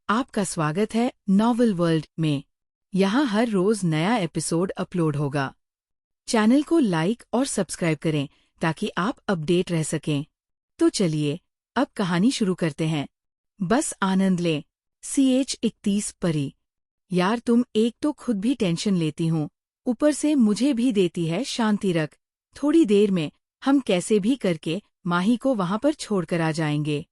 आपका स्वागत है नॉवल वर्ल्ड में। यहाँ हर रोज नया एपिसोड अपलोड होगा। चैनल को लाइक और सब्सक्राइब करें ताकि आप अपडेट रह सकें। तो चलिए अब कहानी शुरू करते हैं। बस आनंद लें। CH-31 परी। यार तुम एक तो खुद भी टेंशन लेती हूँ, ऊपर से मुझे भी देती है शांति रख। थोड़ी देर में हम कैसे भी करके माही को वहाँ पर छोड़कर आ जाएंगे।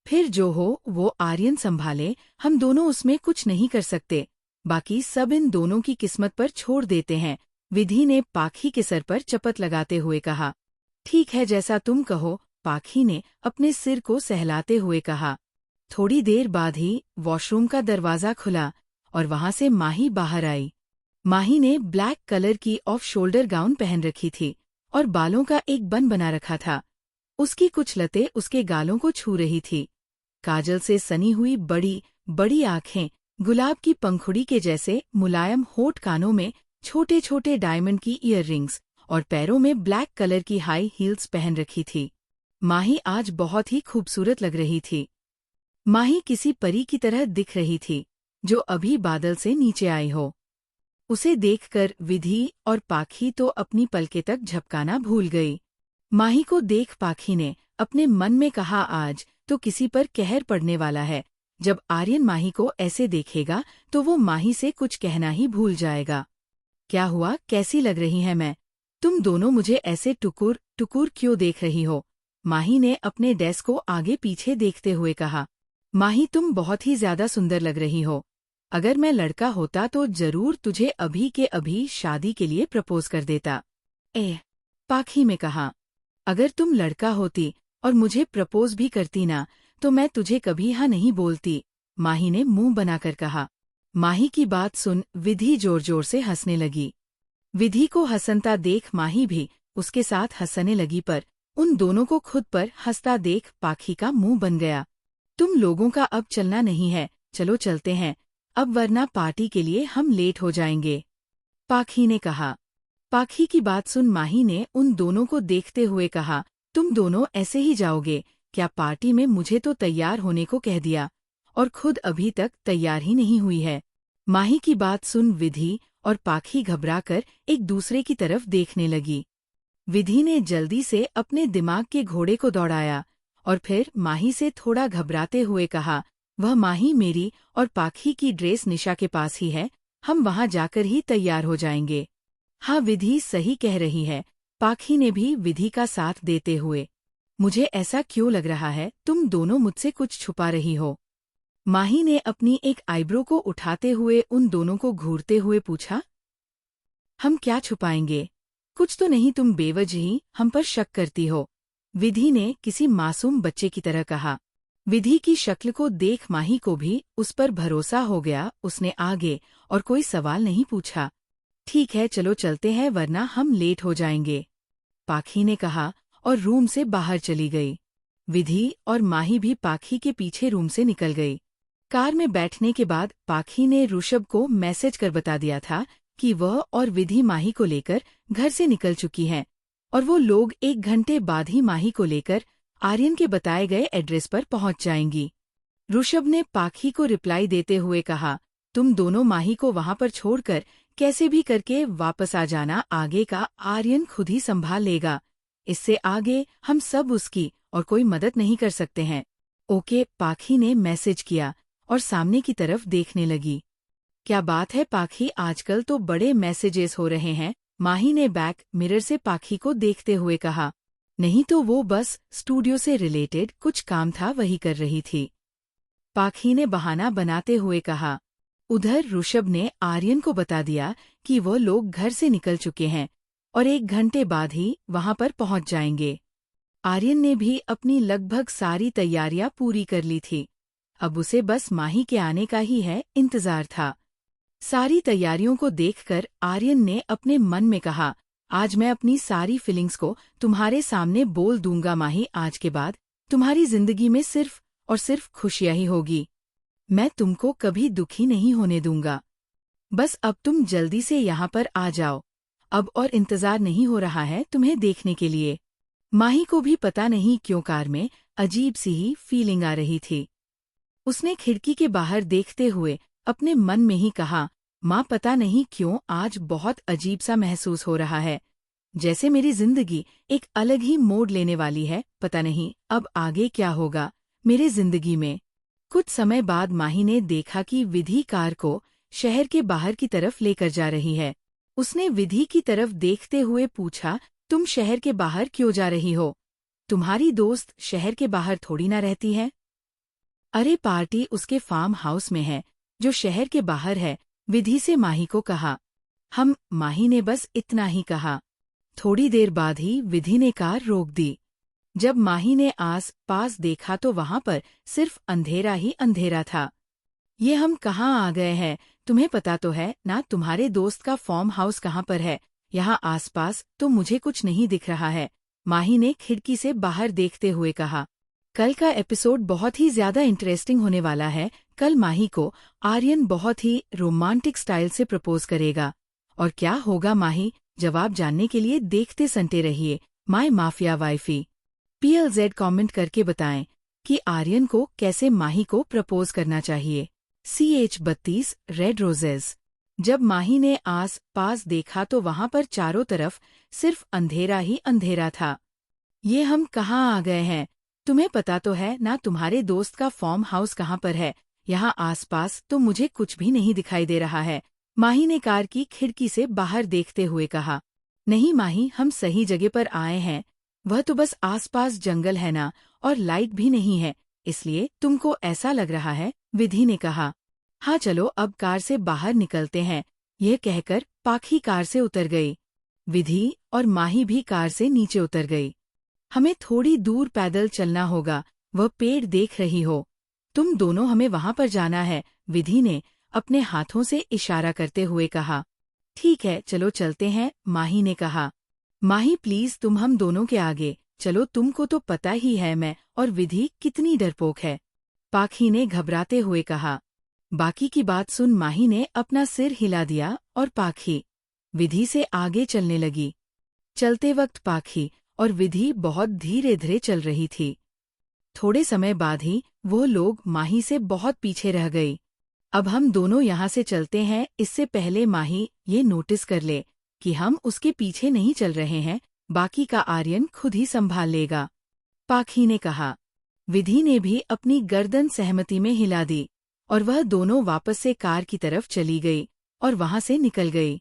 फिर जो हो वो आर्यन संभाले, हम दोनों उसमें कुछ नहीं कर सकते। बाकी सब इन दोनों की किस्मत पर छोड़ देते हैं। विधि ने पाखी के सर पर चपत लगाते हुए कहा। ठीक है, जैसा तुम कहो, पाखी ने अपने सिर को सहलाते हुए कहा। थोड़ी देर बाद ही वॉशरूम का दरवाजा खुला और वहां से माही बाहर आई। माही ने ब्लैक कलर की ऑफ शोल्डर गाउन पहन रखी थी और बालों का एक बन बना रखा था। उसकी कुछ लतें उसके गालों को छू रही थी। काजल से सनी हुई बड़ी बड़ी आंखें, गुलाब की पंखुड़ी के जैसे मुलायम होठ, कानों में छोटे छोटे डायमंड की ईयररिंग्स और पैरों में ब्लैक कलर की हाई हील्स पहन रखी थी। माही आज बहुत ही खूबसूरत लग रही थी। माही किसी परी की तरह दिख रही थी जो अभी बादल से नीचे आई हो। उसे देखकर विधि और पाखी तो अपनी पलकें तक झपकाना भूल गई। माही को देख पाखी ने अपने मन में कहा, आज तो किसी पर कहर पड़ने वाला है। जब आर्यन माही को ऐसे देखेगा तो वो माही से कुछ कहना ही भूल जाएगा। क्या हुआ, कैसी लग रही है मैं? तुम दोनों मुझे ऐसे टुकुर टुकुर क्यों देख रही हो? माही ने अपने डेस्क को आगे पीछे देखते हुए कहा। माही, तुम बहुत ही ज्यादा सुंदर लग रही हो। अगर मैं लड़का होता तो जरूर तुझे अभी के अभी शादी के लिए प्रपोज कर देता। पाखी में कहा। अगर तुम लड़का होती और मुझे प्रपोज भी करती ना, तो मैं तुझे कभी हाँ नहीं बोलती, माही ने मुंह बनाकर कहा। माही की बात सुन विधि जोर जोर से हंसने लगी। विधि को हंसता देख माही भी उसके साथ हंसने लगी, पर उन दोनों को खुद पर हंसता देख पाखी का मुंह बन गया। तुम लोगों का अब चलना नहीं है, चलो चलते हैं अब, वरना पार्टी के लिए हम लेट हो जाएंगे, पाखी ने कहा। पाखी की बात सुन माही ने उन दोनों को देखते हुए कहा, तुम दोनों ऐसे ही जाओगे क्या? पार्टी में मुझे तो तैयार होने को कह दिया और खुद अभी तक तैयार ही नहीं हुई है। माही की बात सुन विधि और पाखी घबराकर एक दूसरे की तरफ देखने लगी। विधि ने जल्दी से अपने दिमाग के घोड़े को दौड़ाया और फिर माही से थोड़ा घबराते हुए कहा, वह माही मेरी और पाखी की ड्रेस निशा के पास ही है, हम वहां जाकर ही तैयार हो जाएंगे। हाँ, विधि सही कह रही है, पाखी ने भी विधि का साथ देते हुए। मुझे ऐसा क्यों लग रहा है तुम दोनों मुझसे कुछ छुपा रही हो? माही ने अपनी एक आईब्रो को उठाते हुए उन दोनों को घूरते हुए पूछा। हम क्या छुपाएंगे? कुछ तो नहीं, तुम बेवजह हम पर शक करती हो, विधि ने किसी मासूम बच्चे की तरह कहा। विधि की शक्ल को देख माही को भी उस पर भरोसा हो गया। उसने आगे और कोई सवाल नहीं पूछा। ठीक है, चलो चलते हैं वरना हम लेट हो जाएंगे, पाखी ने कहा और रूम से बाहर चली गई। विधि और माही भी पाखी के पीछे रूम से निकल गई। कार में बैठने के बाद पाखी ने ऋषभ को मैसेज कर बता दिया था कि वह और विधि माही को लेकर घर से निकल चुकी हैं और वो लोग 1 घंटे बाद ही माही को लेकर आर्यन के बताए गए एड्रेस पर पहुंच जाएंगी। ऋषभ ने पाखी को रिप्लाई देते हुए कहा, तुम दोनों माही को वहां पर छोड़कर कैसे भी करके वापस आ जाना, आगे का आर्यन खुद ही संभाल लेगा। इससे आगे हम सब उसकी और कोई मदद नहीं कर सकते हैं। ओके, पाखी ने मैसेज किया और सामने की तरफ देखने लगी। क्या बात है पाखी, आजकल तो बड़े मैसेजेस हो रहे हैं, माही ने बैक मिरर से पाखी को देखते हुए कहा। नहीं तो वो बस स्टूडियो से रिलेटेड कुछ काम था, वही कर रही थी, पाखी ने बहाना बनाते हुए कहा। उधर ऋषभ ने आर्यन को बता दिया कि वो लोग घर से निकल चुके हैं और 1 घंटे बाद ही वहां पर पहुंच जाएंगे। आर्यन ने भी अपनी लगभग सारी तैयारियां पूरी कर ली थी। अब उसे बस माही के आने का ही है इंतजार था। सारी तैयारियों को देखकर आर्यन ने अपने मन में कहा, आज मैं अपनी सारी फीलिंग्स को तुम्हारे सामने बोल दूंगा माही, आज के बाद तुम्हारी जिंदगी में सिर्फ और सिर्फ खुशियां ही होगी। मैं तुमको कभी दुखी नहीं होने दूंगा। बस अब तुम जल्दी से यहाँ पर आ जाओ, अब और इंतजार नहीं हो रहा है तुम्हें देखने के लिए। माही को भी पता नहीं क्यों कार में अजीब सी ही फीलिंग आ रही थी। उसने खिड़की के बाहर देखते हुए अपने मन में ही कहा, माँ पता नहीं क्यों आज बहुत अजीब सा महसूस हो रहा है, जैसे मेरी जिंदगी एक अलग ही मोड़ लेने वाली है। पता नहीं अब आगे क्या होगा मेरे जिंदगी में। कुछ समय बाद माही ने देखा कि विधि कार को शहर के बाहर की तरफ लेकर जा रही है। उसने विधि की तरफ देखते हुए पूछा, तुम शहर के बाहर क्यों जा रही हो? तुम्हारी दोस्त शहर के बाहर थोड़ी ना रहती है। अरे पार्टी उसके फार्म हाउस में है जो शहर के बाहर है, विधि से माही को कहा। माही ने बस इतना ही कहा। थोड़ी देर बाद ही विधि ने कार रोक दी। जब माही ने आस पास देखा तो वहां पर सिर्फ अंधेरा ही अंधेरा था। ये हम कहाँ आ गए हैं? तुम्हें पता तो है ना तुम्हारे दोस्त का फार्म हाउस कहाँ पर है? यहाँ आसपास तो मुझे कुछ नहीं दिख रहा है, माही ने खिड़की से बाहर देखते हुए कहा। कल का एपिसोड बहुत ही ज्यादा इंटरेस्टिंग होने वाला है। कल माही को आर्यन बहुत ही रोमांटिक स्टाइल से प्रपोज करेगा। और क्या होगा माही? जवाब जानने के लिए देखते संटे रहिए my mafia wifey. PLZ comment करके बताएं कि आर्यन को कैसे माही को प्रपोज करना चाहिए। CH32 red roses. जब माही ने आस पास देखा तो वहां पर चारों तरफ सिर्फ अंधेरा ही अंधेरा था। ये हम कहाँ आ गए हैं? तुम्हें पता तो है ना तुम्हारे दोस्त का फार्म हाउस कहाँ पर है? यहाँ आसपास तो मुझे कुछ भी नहीं दिखाई दे रहा है, माही ने कार की खिड़की से बाहर देखते हुए कहा। नहीं माही, हम सही जगह पर आए हैं। वह तो बस आसपास जंगल है ना, और लाइट भी नहीं है, इसलिए तुमको ऐसा लग रहा है, विधि ने कहा। हाँ चलो अब कार से बाहर निकलते हैं, यह कहकर पाखी कार से उतर गई। विधि और माही भी कार से नीचे उतर गई। हमें थोड़ी दूर पैदल चलना होगा, वह पेड़ देख रही हो? तुम दोनों हमें वहां पर जाना है, विधि ने अपने हाथों से इशारा करते हुए कहा। ठीक है चलो चलते हैं, माही ने कहा। माही प्लीज तुम हम दोनों के आगे चलो, तुमको तो पता ही है मैं और विधि कितनी डरपोक है, पाखी ने घबराते हुए कहा। बाकी की बात सुन माही ने अपना सिर हिला दिया और पाखी विधि से आगे चलने लगी। चलते वक्त पाखी और विधि बहुत धीरे धीरे चल रही थी। थोड़े समय बाद ही वो लोग माही से बहुत पीछे रह गई। अब हम दोनों यहाँ से चलते हैं, इससे पहले माही ये नोटिस कर ले कि हम उसके पीछे नहीं चल रहे हैं, बाकी का आर्यन खुद ही संभाल लेगा, पाखी ने कहा। विधि ने भी अपनी गर्दन सहमति में हिला दी और वह दोनों वापस से कार की तरफ चली गई और वहां से निकल गई।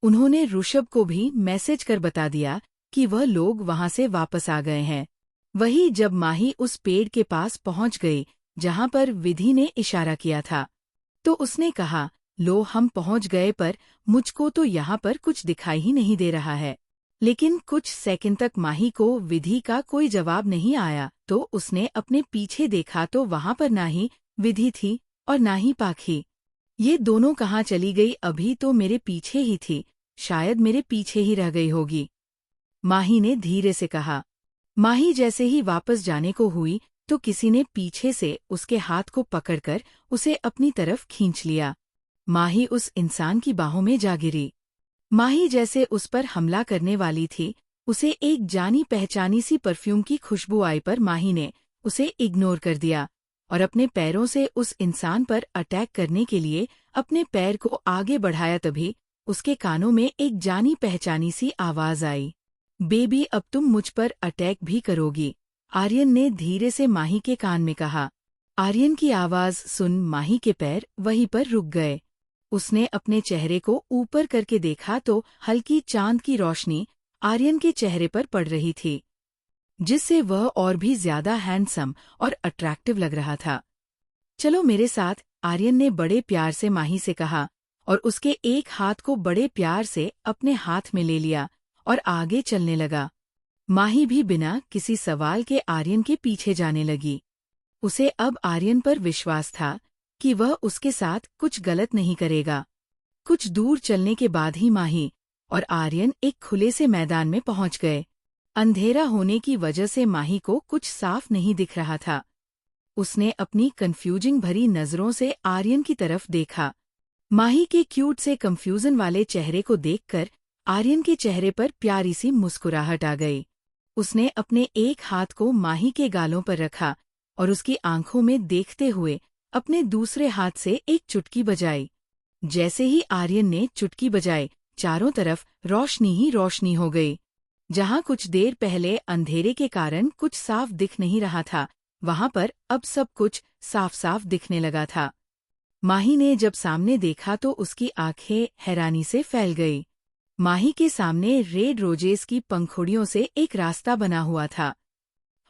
उन्होंने ऋषभ को भी मैसेज कर बता दिया कि वह लोग वहां से वापस आ गए हैं। वही जब माही उस पेड़ के पास पहुंच गई जहां पर विधि ने इशारा किया था, तो उसने कहा, लो हम पहुंच गए, पर मुझको तो यहाँ पर कुछ दिखाई ही नहीं दे रहा है। लेकिन कुछ सेकंड तक माही को विधि का कोई जवाब नहीं आया, तो उसने अपने पीछे देखा तो वहां पर ना ही विधि थी और ना ही पाखी। ये दोनों कहाँ चली गई? अभी तो मेरे पीछे ही थी, शायद मेरे पीछे ही रह गई होगी, माही ने धीरे से कहा। माही जैसे ही वापस जाने को हुई तो किसी ने पीछे से उसके हाथ को पकड़कर उसे अपनी तरफ खींच लिया। माही उस इंसान की बाहों में जा गिरी। माही जैसे उस पर हमला करने वाली थी, उसे एक जानी पहचानी सी परफ्यूम की खुशबू आई, पर माही ने उसे इग्नोर कर दिया और अपने पैरों से उस इंसान पर अटैक करने के लिए अपने पैर को आगे बढ़ाया। तभी उसके कानों में एक जानी पहचानी सी आवाज आई, बेबी अब तुम मुझ पर अटैक भी करोगी, आर्यन ने धीरे से माही के कान में कहा। आर्यन की आवाज सुन माही के पैर वहीं पर रुक गए। उसने अपने चेहरे को ऊपर करके देखा तो हल्की चांद की रोशनी आर्यन के चेहरे पर पड़ रही थी, जिससे वह और भी ज्यादा हैंडसम और अट्रैक्टिव लग रहा था। चलो मेरे साथ, आर्यन ने बड़े प्यार से माही से कहा और उसके एक हाथ को बड़े प्यार से अपने हाथ में ले लिया और आगे चलने लगा। माही भी बिना किसी सवाल के आर्यन के पीछे जाने लगी। उसे अब आर्यन पर विश्वास था कि वह उसके साथ कुछ गलत नहीं करेगा। कुछ दूर चलने के बाद ही माही और आर्यन एक खुले से मैदान में पहुंच गए। अंधेरा होने की वजह से माही को कुछ साफ नहीं दिख रहा था। उसने अपनी कंफ्यूजिंग भरी नजरों से आर्यन की तरफ देखा। माही के क्यूट से कंफ्यूजन वाले चेहरे को देखकर आर्यन के चेहरे पर प्यारी सी मुस्कुराहट आ गई। उसने अपने एक हाथ को माही के गालों पर रखा और उसकी आंखों में देखते हुए अपने दूसरे हाथ से एक चुटकी बजाई। जैसे ही आर्यन ने चुटकी बजाई, चारों तरफ रोशनी ही रोशनी हो गई। जहाँ कुछ देर पहले अंधेरे के कारण कुछ साफ दिख नहीं रहा था, वहाँ पर अब सब कुछ साफ साफ दिखने लगा था। माही ने जब सामने देखा तो उसकी आंखें हैरानी से फैल गई। माही के सामने रेड रोजेस की पंखुड़ियों से एक रास्ता बना हुआ था,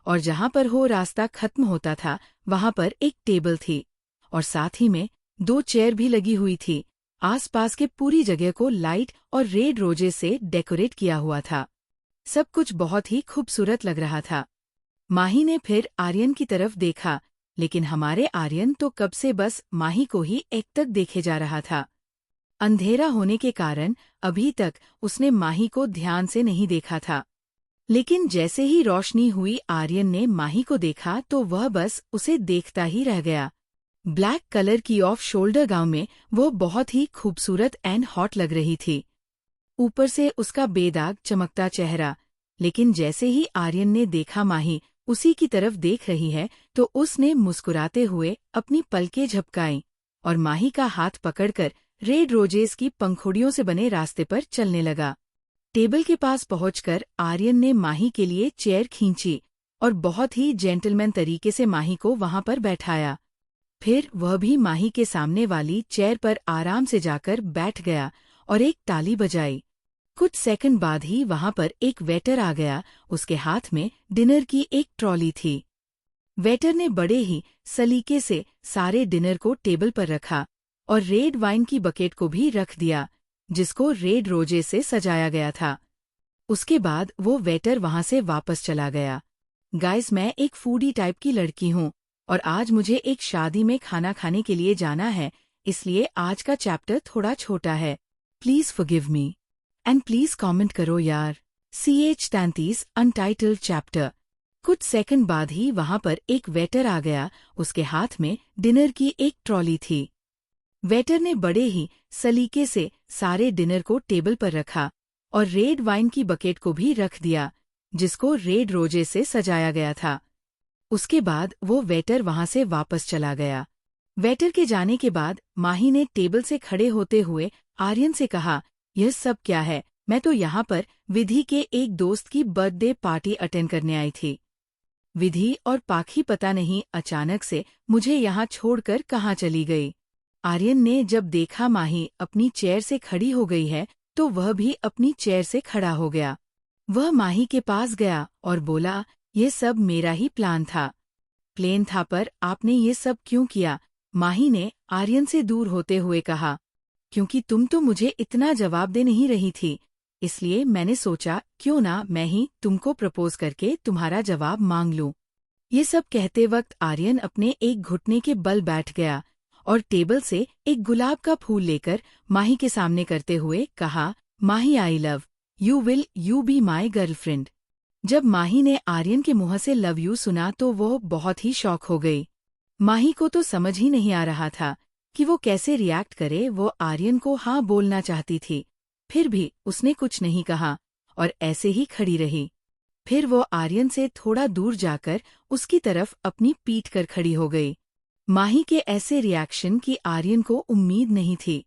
और जहाँ पर वो रास्ता खत्म होता था वहाँ पर एक टेबल थी, और साथ ही में 2 चेयर भी लगी हुई थी। आसपास के पूरी जगह को लाइट और रेड रोजेस से डेकोरेट किया हुआ था। सब कुछ बहुत ही खूबसूरत लग रहा था। माही ने फिर आर्यन की तरफ देखा, लेकिन हमारे आर्यन तो कब से बस माही को ही एकटक देखे जा रहा था। अंधेरा होने के कारण अभी तक उसने माही को ध्यान से नहीं देखा था, लेकिन जैसे ही रोशनी हुई आर्यन ने माही को देखा तो वह बस उसे देखता ही रह गया। ब्लैक कलर की ऑफ शोल्डर गाउन में वो बहुत ही खूबसूरत एंड हॉट लग रही थी। ऊपर से उसका बेदाग चमकता चेहरा। लेकिन जैसे ही आर्यन ने देखा माही उसी की तरफ देख रही है तो उसने मुस्कुराते हुए अपनी पलकें झपकाई और माही का हाथ पकड़कर रेड रोजेस की पंखुड़ियों से बने रास्ते पर चलने लगा। टेबल के पास पहुंचकर आर्यन ने माही के लिए चेयर खींची और बहुत ही जेंटलमैन तरीके से माही को वहां पर बैठाया। फिर वह भी माही के सामने वाली चेयर पर आराम से जाकर बैठ गया और एक ताली बजाई। कुछ सेकंड बाद ही वहां पर एक वेटर आ गया। उसके हाथ में डिनर की एक ट्रॉली थी। वेटर ने बड़े ही सलीके से सारे डिनर को टेबल पर रखा और रेड वाइन की बकेट को भी रख दिया, जिसको रेड रोजे से सजाया गया था। उसके बाद वो वेटर वहां से वापस चला गया। गाइस, मैं एक फूडी टाइप की लड़की हूँ और आज मुझे एक शादी में खाना खाने के लिए जाना है, इसलिए आज का चैप्टर थोड़ा छोटा है। Please forgive me and please comment करो यार। CH33 untitled chapter. कुछ सेकंड बाद ही वहां पर एक वेटर आ गया। उसके हाथ में डिनर की एक ट्रॉली थी। वेटर ने बड़े ही सलीके से सारे डिनर को टेबल पर रखा और रेड वाइन की बकेट को भी रख दिया, जिसको रेड रोजे से सजाया गया था। उसके बाद वो वेटर वहां से वापस चला गया। वेटर के जाने के बाद माही ने टेबल से खड़े होते हुए आर्यन से कहा, यह सब क्या है? मैं तो यहाँ पर विधि के एक दोस्त की बर्थडे पार्टी अटेंड करने आई थी। विधि और पाखी पता नहीं अचानक से मुझे यहाँ छोड़कर कहाँ चली गई। आर्यन ने जब देखा माही अपनी चेयर से खड़ी हो गई है तो वह भी अपनी चेयर से खड़ा हो गया। वह माही के पास गया और बोला, ये सब मेरा ही प्लान था पर आपने ये सब क्यों किया? माही ने आर्यन से दूर होते हुए कहा, क्योंकि तुम तो मुझे इतना जवाब दे नहीं रही थी, इसलिए मैंने सोचा क्यों ना मैं ही तुमको प्रपोज करके तुम्हारा जवाब मांग लूं। ये सब कहते वक्त आर्यन अपने एक घुटने के बल बैठ गया और टेबल से एक गुलाब का फूल लेकर माही के सामने करते हुए कहा, Mahi, I love you, will you be my girlfriend? जब माही ने आर्यन के मुंह से लव यू सुना तो वो बहुत ही शॉक हो गई। माही को तो समझ ही नहीं आ रहा था कि वो कैसे रिएक्ट करे। वो आर्यन को हाँ बोलना चाहती थी, फिर भी उसने कुछ नहीं कहा और ऐसे ही खड़ी रही। फिर वो आर्यन से थोड़ा दूर जाकर उसकी तरफ अपनी पीठ कर खड़ी हो गई। माही के ऐसे रिएक्शन की आर्यन को उम्मीद नहीं थी।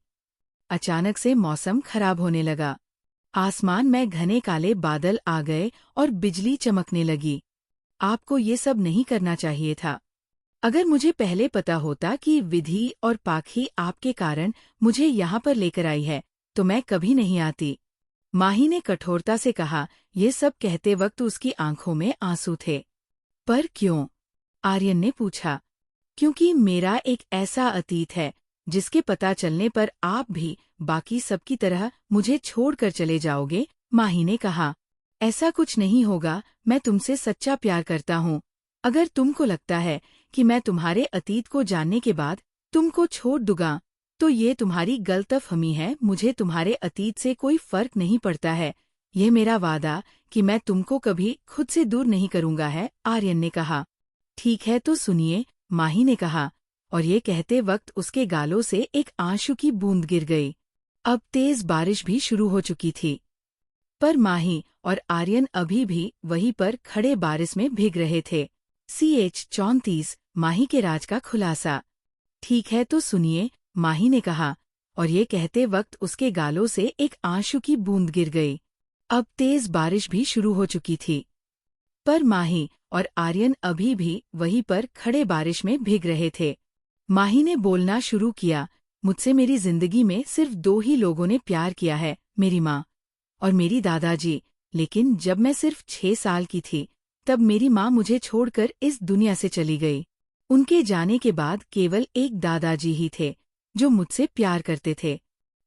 अचानक से मौसम खराब होने लगा। आसमान में घने काले बादल आ गए और बिजली चमकने लगी। आपको ये सब नहीं करना चाहिए था। अगर मुझे पहले पता होता कि विधि और पाखी आपके कारण मुझे यहाँ पर लेकर आई है तो मैं कभी नहीं आती। माही ने कठोरता से कहा। ये सब कहते वक्त उसकी आंखों में आंसू थे। पर क्यों? आर्यन ने पूछा। क्योंकि मेरा एक ऐसा अतीत है जिसके पता चलने पर आप भी बाकी सबकी तरह मुझे छोड़कर चले जाओगे। माही ने कहा, ऐसा कुछ नहीं होगा, मैं तुमसे सच्चा प्यार करता हूँ। अगर तुमको लगता है कि मैं तुम्हारे अतीत को जानने के बाद तुमको छोड़ दूंगा तो ये तुम्हारी गलतफहमी है। मुझे तुम्हारे अतीत से कोई फर्क नहीं पड़ता है। यह मेरा वादा कि मैं तुमको कभी खुद से दूर नहीं करूंगा है, आर्यन ने कहा। ठीक है तो सुनिए, माही ने कहा, और ये कहते वक्त उसके गालों से एक आंसू की बूंद गिर गई। अब तेज बारिश भी शुरू हो चुकी थी, पर माही और आर्यन अभी भी वहीं पर खड़े बारिश में भीग रहे थे। CH34 माही के राज का खुलासा। ठीक है तो सुनिए, माही ने कहा, और ये कहते वक्त उसके गालों से एक आंसू की बूंद गिर गई। अब तेज बारिश भी शुरू हो चुकी थी, पर माही और आर्यन अभी भी वहीं पर खड़े बारिश में भीग रहे थे। माही ने बोलना शुरू किया, मुझसे मेरी जिंदगी में सिर्फ 2 ही लोगों ने प्यार किया है, मेरी माँ और मेरी दादाजी। लेकिन जब मैं सिर्फ 6 साल की थी, तब मेरी माँ मुझे छोड़कर इस दुनिया से चली गई। उनके जाने के बाद केवल एक दादाजी ही थे जो मुझसे प्यार करते थे।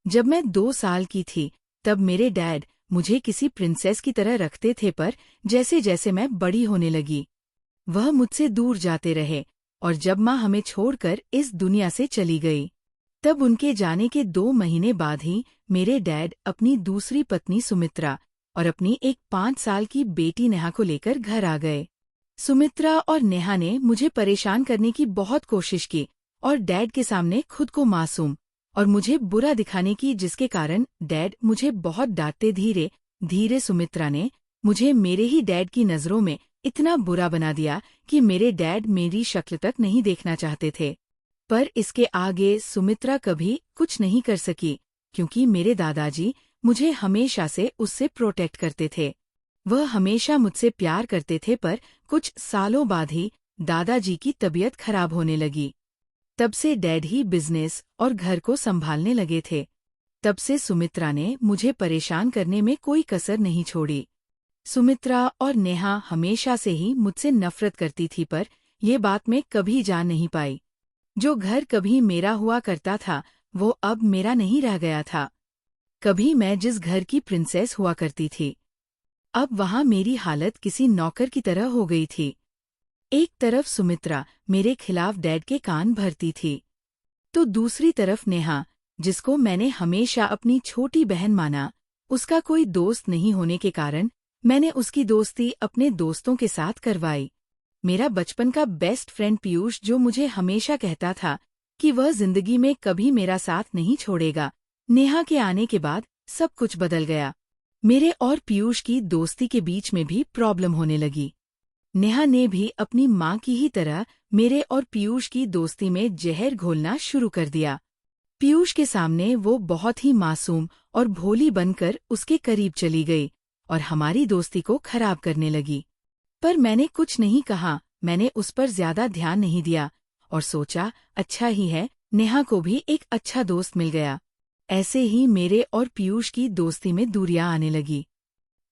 जब मैं 2 साल की थी, तब मेरे डैड मुझे किसी प्रिंसेस की तरह रखते थे, पर जैसे जैसे मैं बड़ी होने लगी, वह मुझसे दूर जाते रहे, और जब माँ हमें छोड़कर इस दुनिया से चली गई, तब उनके जाने के 2 महीने बाद ही मेरे डैड अपनी दूसरी पत्नी सुमित्रा और अपनी एक 5 साल की बेटी नेहा को लेकर घर आ गए। सुमित्रा और नेहा ने मुझे परेशान करने की बहुत कोशिश की और डैड के सामने खुद को मासूम और मुझे बुरा दिखाने की, जिसके कारण डैड मुझे बहुत डांटते। धीरे धीरे सुमित्रा ने मुझे मेरे ही डैड की नज़रों में इतना बुरा बना दिया कि मेरे डैड मेरी शक्ल तक नहीं देखना चाहते थे। पर इसके आगे सुमित्रा कभी कुछ नहीं कर सकी, क्योंकि मेरे दादाजी मुझे हमेशा से उससे प्रोटेक्ट करते थे। वह हमेशा मुझसे प्यार करते थे, पर कुछ सालों बाद ही दादाजी की तबीयत खराब होने लगी। तब से डैड ही बिजनेस और घर को संभालने लगे थे। तब से सुमित्रा ने मुझे परेशान करने में कोई कसर नहीं छोड़ी। सुमित्रा और नेहा हमेशा से ही मुझसे नफरत करती थी, पर ये बात मैं कभी जान नहीं पाई। जो घर कभी मेरा हुआ करता था, वो अब मेरा नहीं रह गया था। कभी मैं जिस घर की प्रिंसेस हुआ करती थी, अब वहां मेरी हालत किसी नौकर की तरह हो गई थी। एक तरफ सुमित्रा मेरे खिलाफ डैड के कान भरती थी, तो दूसरी तरफ नेहा, जिसको मैंने हमेशा अपनी छोटी बहन माना, उसका कोई दोस्त नहीं होने के कारण मैंने उसकी दोस्ती अपने दोस्तों के साथ करवाई। मेरा बचपन का बेस्ट फ्रेंड पीयूष, जो मुझे हमेशा कहता था कि वह जिंदगी में कभी मेरा साथ नहीं छोड़ेगा, नेहा के आने के बाद सब कुछ बदल गया। मेरे और पीयूष की दोस्ती के बीच में भी प्रॉब्लम होने लगी। नेहा ने भी अपनी माँ की ही तरह मेरे और पीयूष की दोस्ती में जहर घोलना शुरू कर दिया। पीयूष के सामने वो बहुत ही मासूम और भोली बनकर उसके करीब चली गई और हमारी दोस्ती को खराब करने लगी। पर मैंने कुछ नहीं कहा, मैंने उस पर ज्यादा ध्यान नहीं दिया और सोचा अच्छा ही है, नेहा को भी एक अच्छा दोस्त मिल गया। ऐसे ही मेरे और पीयूष की दोस्ती में दूरियां आने लगी।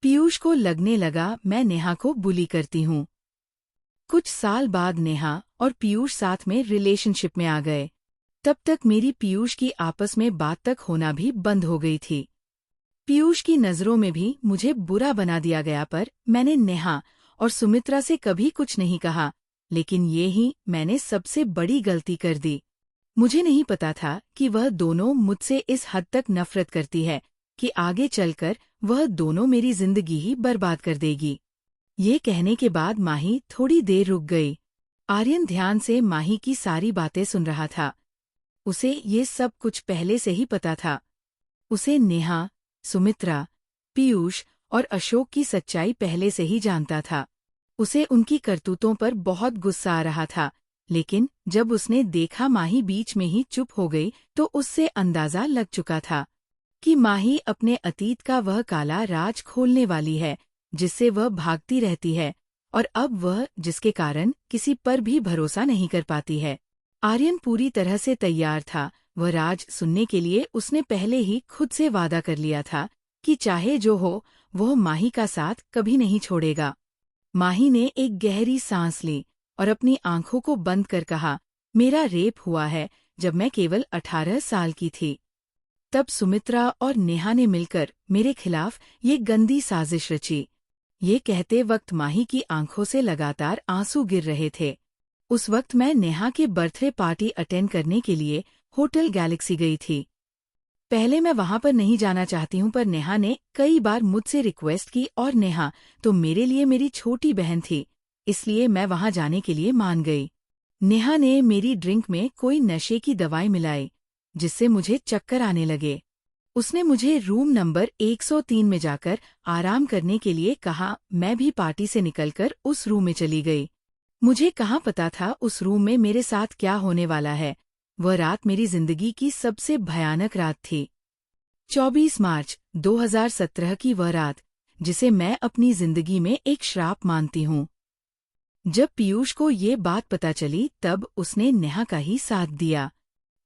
पीयूष को लगने लगा मैं नेहा को बुली करती हूँ। कुछ साल बाद नेहा और पीयूष साथ में रिलेशनशिप में आ गए। तब तक मेरी पीयूष की आपस में बात तक होना भी बंद हो गई थी। पीयूष की नज़रों में भी मुझे बुरा बना दिया गया, पर मैंने नेहा और सुमित्रा से कभी कुछ नहीं कहा। लेकिन ये ही मैंने सबसे बड़ी गलती कर दी। मुझे नहीं पता था कि वह दोनों मुझसे इस हद तक नफरत करती है कि आगे चलकर वह दोनों मेरी जिंदगी ही बर्बाद कर देगी। ये कहने के बाद माही थोड़ी देर रुक गई। आर्यन ध्यान से माही की सारी बातें सुन रहा था। उसे ये सब कुछ पहले से ही पता था। उसे नेहा, सुमित्रा, पीयूष और अशोक की सच्चाई पहले से ही जानता था। उसे उनकी करतूतों पर बहुत गुस्सा आ रहा था, लेकिन जब उसने देखा माही बीच में ही चुप हो गई, तो उससे अंदाजा लग चुका था कि माही अपने अतीत का वह काला राज खोलने वाली है, जिससे वह भागती रहती है, और अब वह जिसके कारण किसी पर भी भरोसा नहीं कर पाती है। आर्यन पूरी तरह से तैयार था। वह राज सुनने के लिए उसने पहले ही खुद से वादा कर लिया था कि चाहे जो हो, वह माही का साथ कभी नहीं छोड़ेगा। माही ने एक गहरी सांस ली और अपनी आंखों को बंद कर कहा, मेरा रेप हुआ है जब मैं केवल 18 साल की थी। तब सुमित्रा और नेहा ने मिलकर मेरे खिलाफ ये गंदी साजिश रची। ये कहते वक्त माही की आंखों से लगातार आंसू गिर रहे थे। उस वक्त मैं नेहा के बर्थडे पार्टी अटेंड करने के लिए होटल गैलेक्सी गई थी। पहले मैं वहां पर नहीं जाना चाहती हूं, पर नेहा ने कई बार मुझसे रिक्वेस्ट की, और नेहा तो मेरे लिए मेरी छोटी बहन थी, इसलिए मैं वहां जाने के लिए मान गई। नेहा ने मेरी ड्रिंक में कोई नशे की दवाई मिलाई, जिससे मुझे चक्कर आने लगे। उसने मुझे रूम नंबर 103 में जाकर आराम करने के लिए कहा। मैं भी पार्टी से निकलकर उस रूम में चली गई। मुझे कहाँ पता था उस रूम में मेरे साथ क्या होने वाला है। वह रात मेरी जिंदगी की सबसे भयानक रात थी। 24 मार्च 2017 की वह रात, जिसे मैं अपनी जिंदगी में एक श्राप मानती हूँ। जब पीयूष को ये बात पता चली तब उसने नेहा का ही साथ दिया।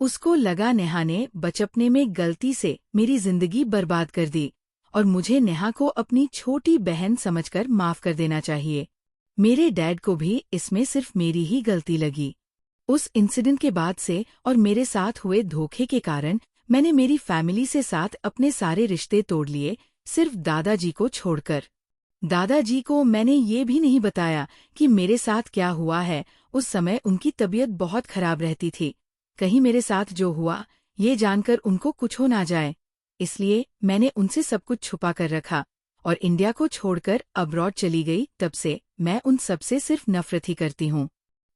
उसको लगा नेहा ने बचपने में गलती से मेरी जिंदगी बर्बाद कर दी और मुझे नेहा को अपनी छोटी बहन समझकर माफ कर देना चाहिए। मेरे डैड को भी इसमें सिर्फ मेरी ही गलती लगी। उस इंसिडेंट के बाद से और मेरे साथ हुए धोखे के कारण मैंने मेरी फैमिली से साथ अपने सारे रिश्ते तोड़ लिए, सिर्फ दादाजी को छोड़कर। दादाजी को मैंने ये भी नहीं बताया कि मेरे साथ क्या हुआ है। उस समय उनकी तबीयत बहुत खराब रहती थी। कहीं मेरे साथ जो हुआ ये जानकर उनको कुछ हो ना जाए, इसलिए मैंने उनसे सब कुछ छुपा कर रखा और इंडिया को छोड़कर अब्रॉड चली गई। तब से मैं उन सबसे सिर्फ नफरत ही करती हूँ।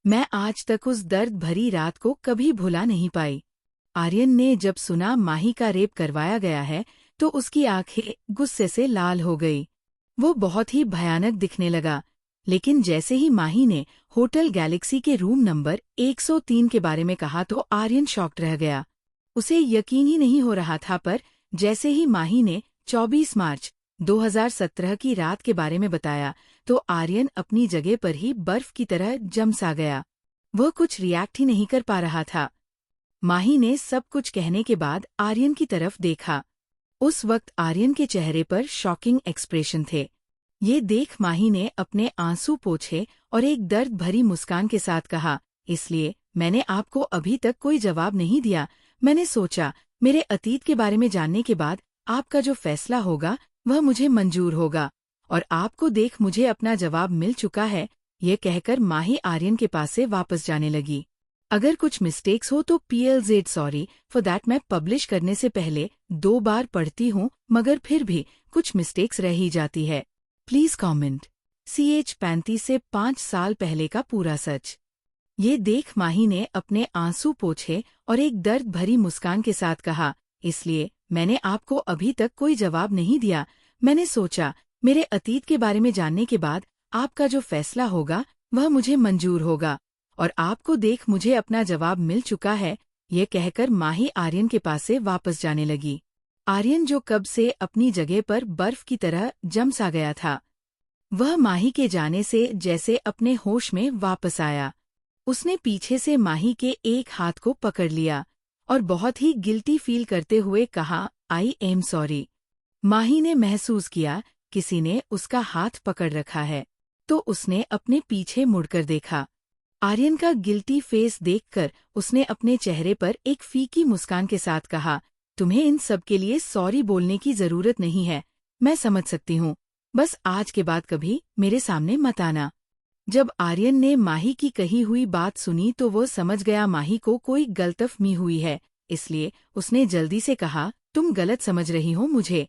मैं आज तक उस दर्द भरी रात को कभी भुला नहीं पाई। आर्यन ने जब सुना माही का रेप करवाया गया है तो उसकी आंखें गुस्से से लाल हो गई। वो बहुत ही भयानक दिखने लगा। लेकिन जैसे ही माही ने होटल गैलेक्सी के रूम नंबर 103 के बारे में कहा तो आर्यन शॉक्ड रह गया। उसे यकीन ही नहीं हो रहा था, पर जैसे ही माही ने 24 मार्च 2017 की रात के बारे में बताया तो आर्यन अपनी जगह पर ही बर्फ की तरह जम सा गया। वह कुछ रिएक्ट ही नहीं कर पा रहा था। माही ने सब कुछ कहने के बाद आर्यन की तरफ देखा। उस वक्त आर्यन के चेहरे पर शॉकिंग एक्सप्रेशन थे। ये देख माही ने अपने आंसू पोंछे और एक दर्द भरी मुस्कान के साथ कहा, इसलिए मैंने आपको अभी तक कोई जवाब नहीं दिया। मैंने सोचा मेरे अतीत के बारे में जानने के बाद आपका जो फैसला होगा वह मुझे मंजूर होगा, और आपको देख मुझे अपना जवाब मिल चुका है। ये कहकर माही आर्यन के पास से वापस जाने लगी। अगर कुछ मिस्टेक्स हो तो PLZ सॉरी फॉर दैट। मैं पब्लिश करने से पहले 2 बार पढ़ती हूँ, मगर फिर भी कुछ मिस्टेक्स रह ही जाती है। Please comment. CH 35 से 5 साल पहले का पूरा सच। ये देख माही ने अपने आंसू पोंछे और एक दर्द भरी मुस्कान के साथ कहा, इसलिए मैंने आपको अभी तक कोई जवाब नहीं दिया। मैंने सोचा मेरे अतीत के बारे में जानने के बाद आपका जो फैसला होगा वह मुझे मंजूर होगा, और आपको देख मुझे अपना जवाब मिल चुका है। ये कहकर माही आर्यन के पास से वापस जाने लगी। आर्यन जो कब से अपनी जगह पर बर्फ की तरह जम सा गया था, वह माही के जाने से जैसे अपने होश में वापस आया। उसने पीछे से माही के एक हाथ को पकड़ लिया और बहुत ही गिल्टी फील करते हुए कहा, आई एम सॉरी। माही ने महसूस किया किसी ने उसका हाथ पकड़ रखा है, तो उसने अपने पीछे मुड़कर देखा। आर्यन का गिल्टी फेस देखकर उसने अपने चेहरे पर एक फीकी मुस्कान के साथ कहा, तुम्हें इन सब के लिए सॉरी बोलने की जरूरत नहीं है। मैं समझ सकती हूँ, बस आज के बाद कभी मेरे सामने मत आना। जब आर्यन ने माही की कही हुई बात सुनी तो वो समझ गया माही को कोई गलतफहमी हुई है, इसलिए उसने जल्दी से कहा, तुम गलत समझ रही हो मुझे।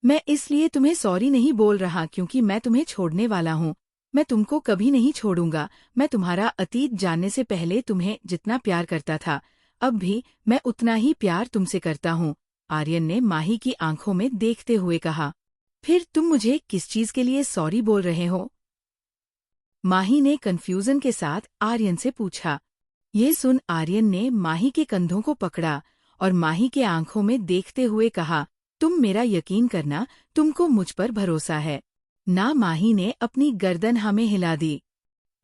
मैं इसलिए तुम्हें सॉरी नहीं बोल रहा क्योंकि मैं तुम्हें छोड़ने वाला हूँ। मैं तुमको कभी नहीं छोड़ूंगा। मैं तुम्हारा अतीत जानने से पहले तुम्हें जितना प्यार करता था, अब भी मैं उतना ही प्यार तुमसे करता हूँ। आर्यन ने माही की आंखों में देखते हुए कहा, फिर तुम मुझे किस चीज के लिए सॉरी बोल रहे हो? माही ने कंफ्यूजन के साथ आर्यन से पूछा। ये सुन आर्यन ने माही के कंधों को पकड़ा और माही के आंखों में देखते हुए कहा, तुम मेरा यकीन करना, तुमको मुझ पर भरोसा है ना? माही ने अपनी गर्दन हमें हिला दी।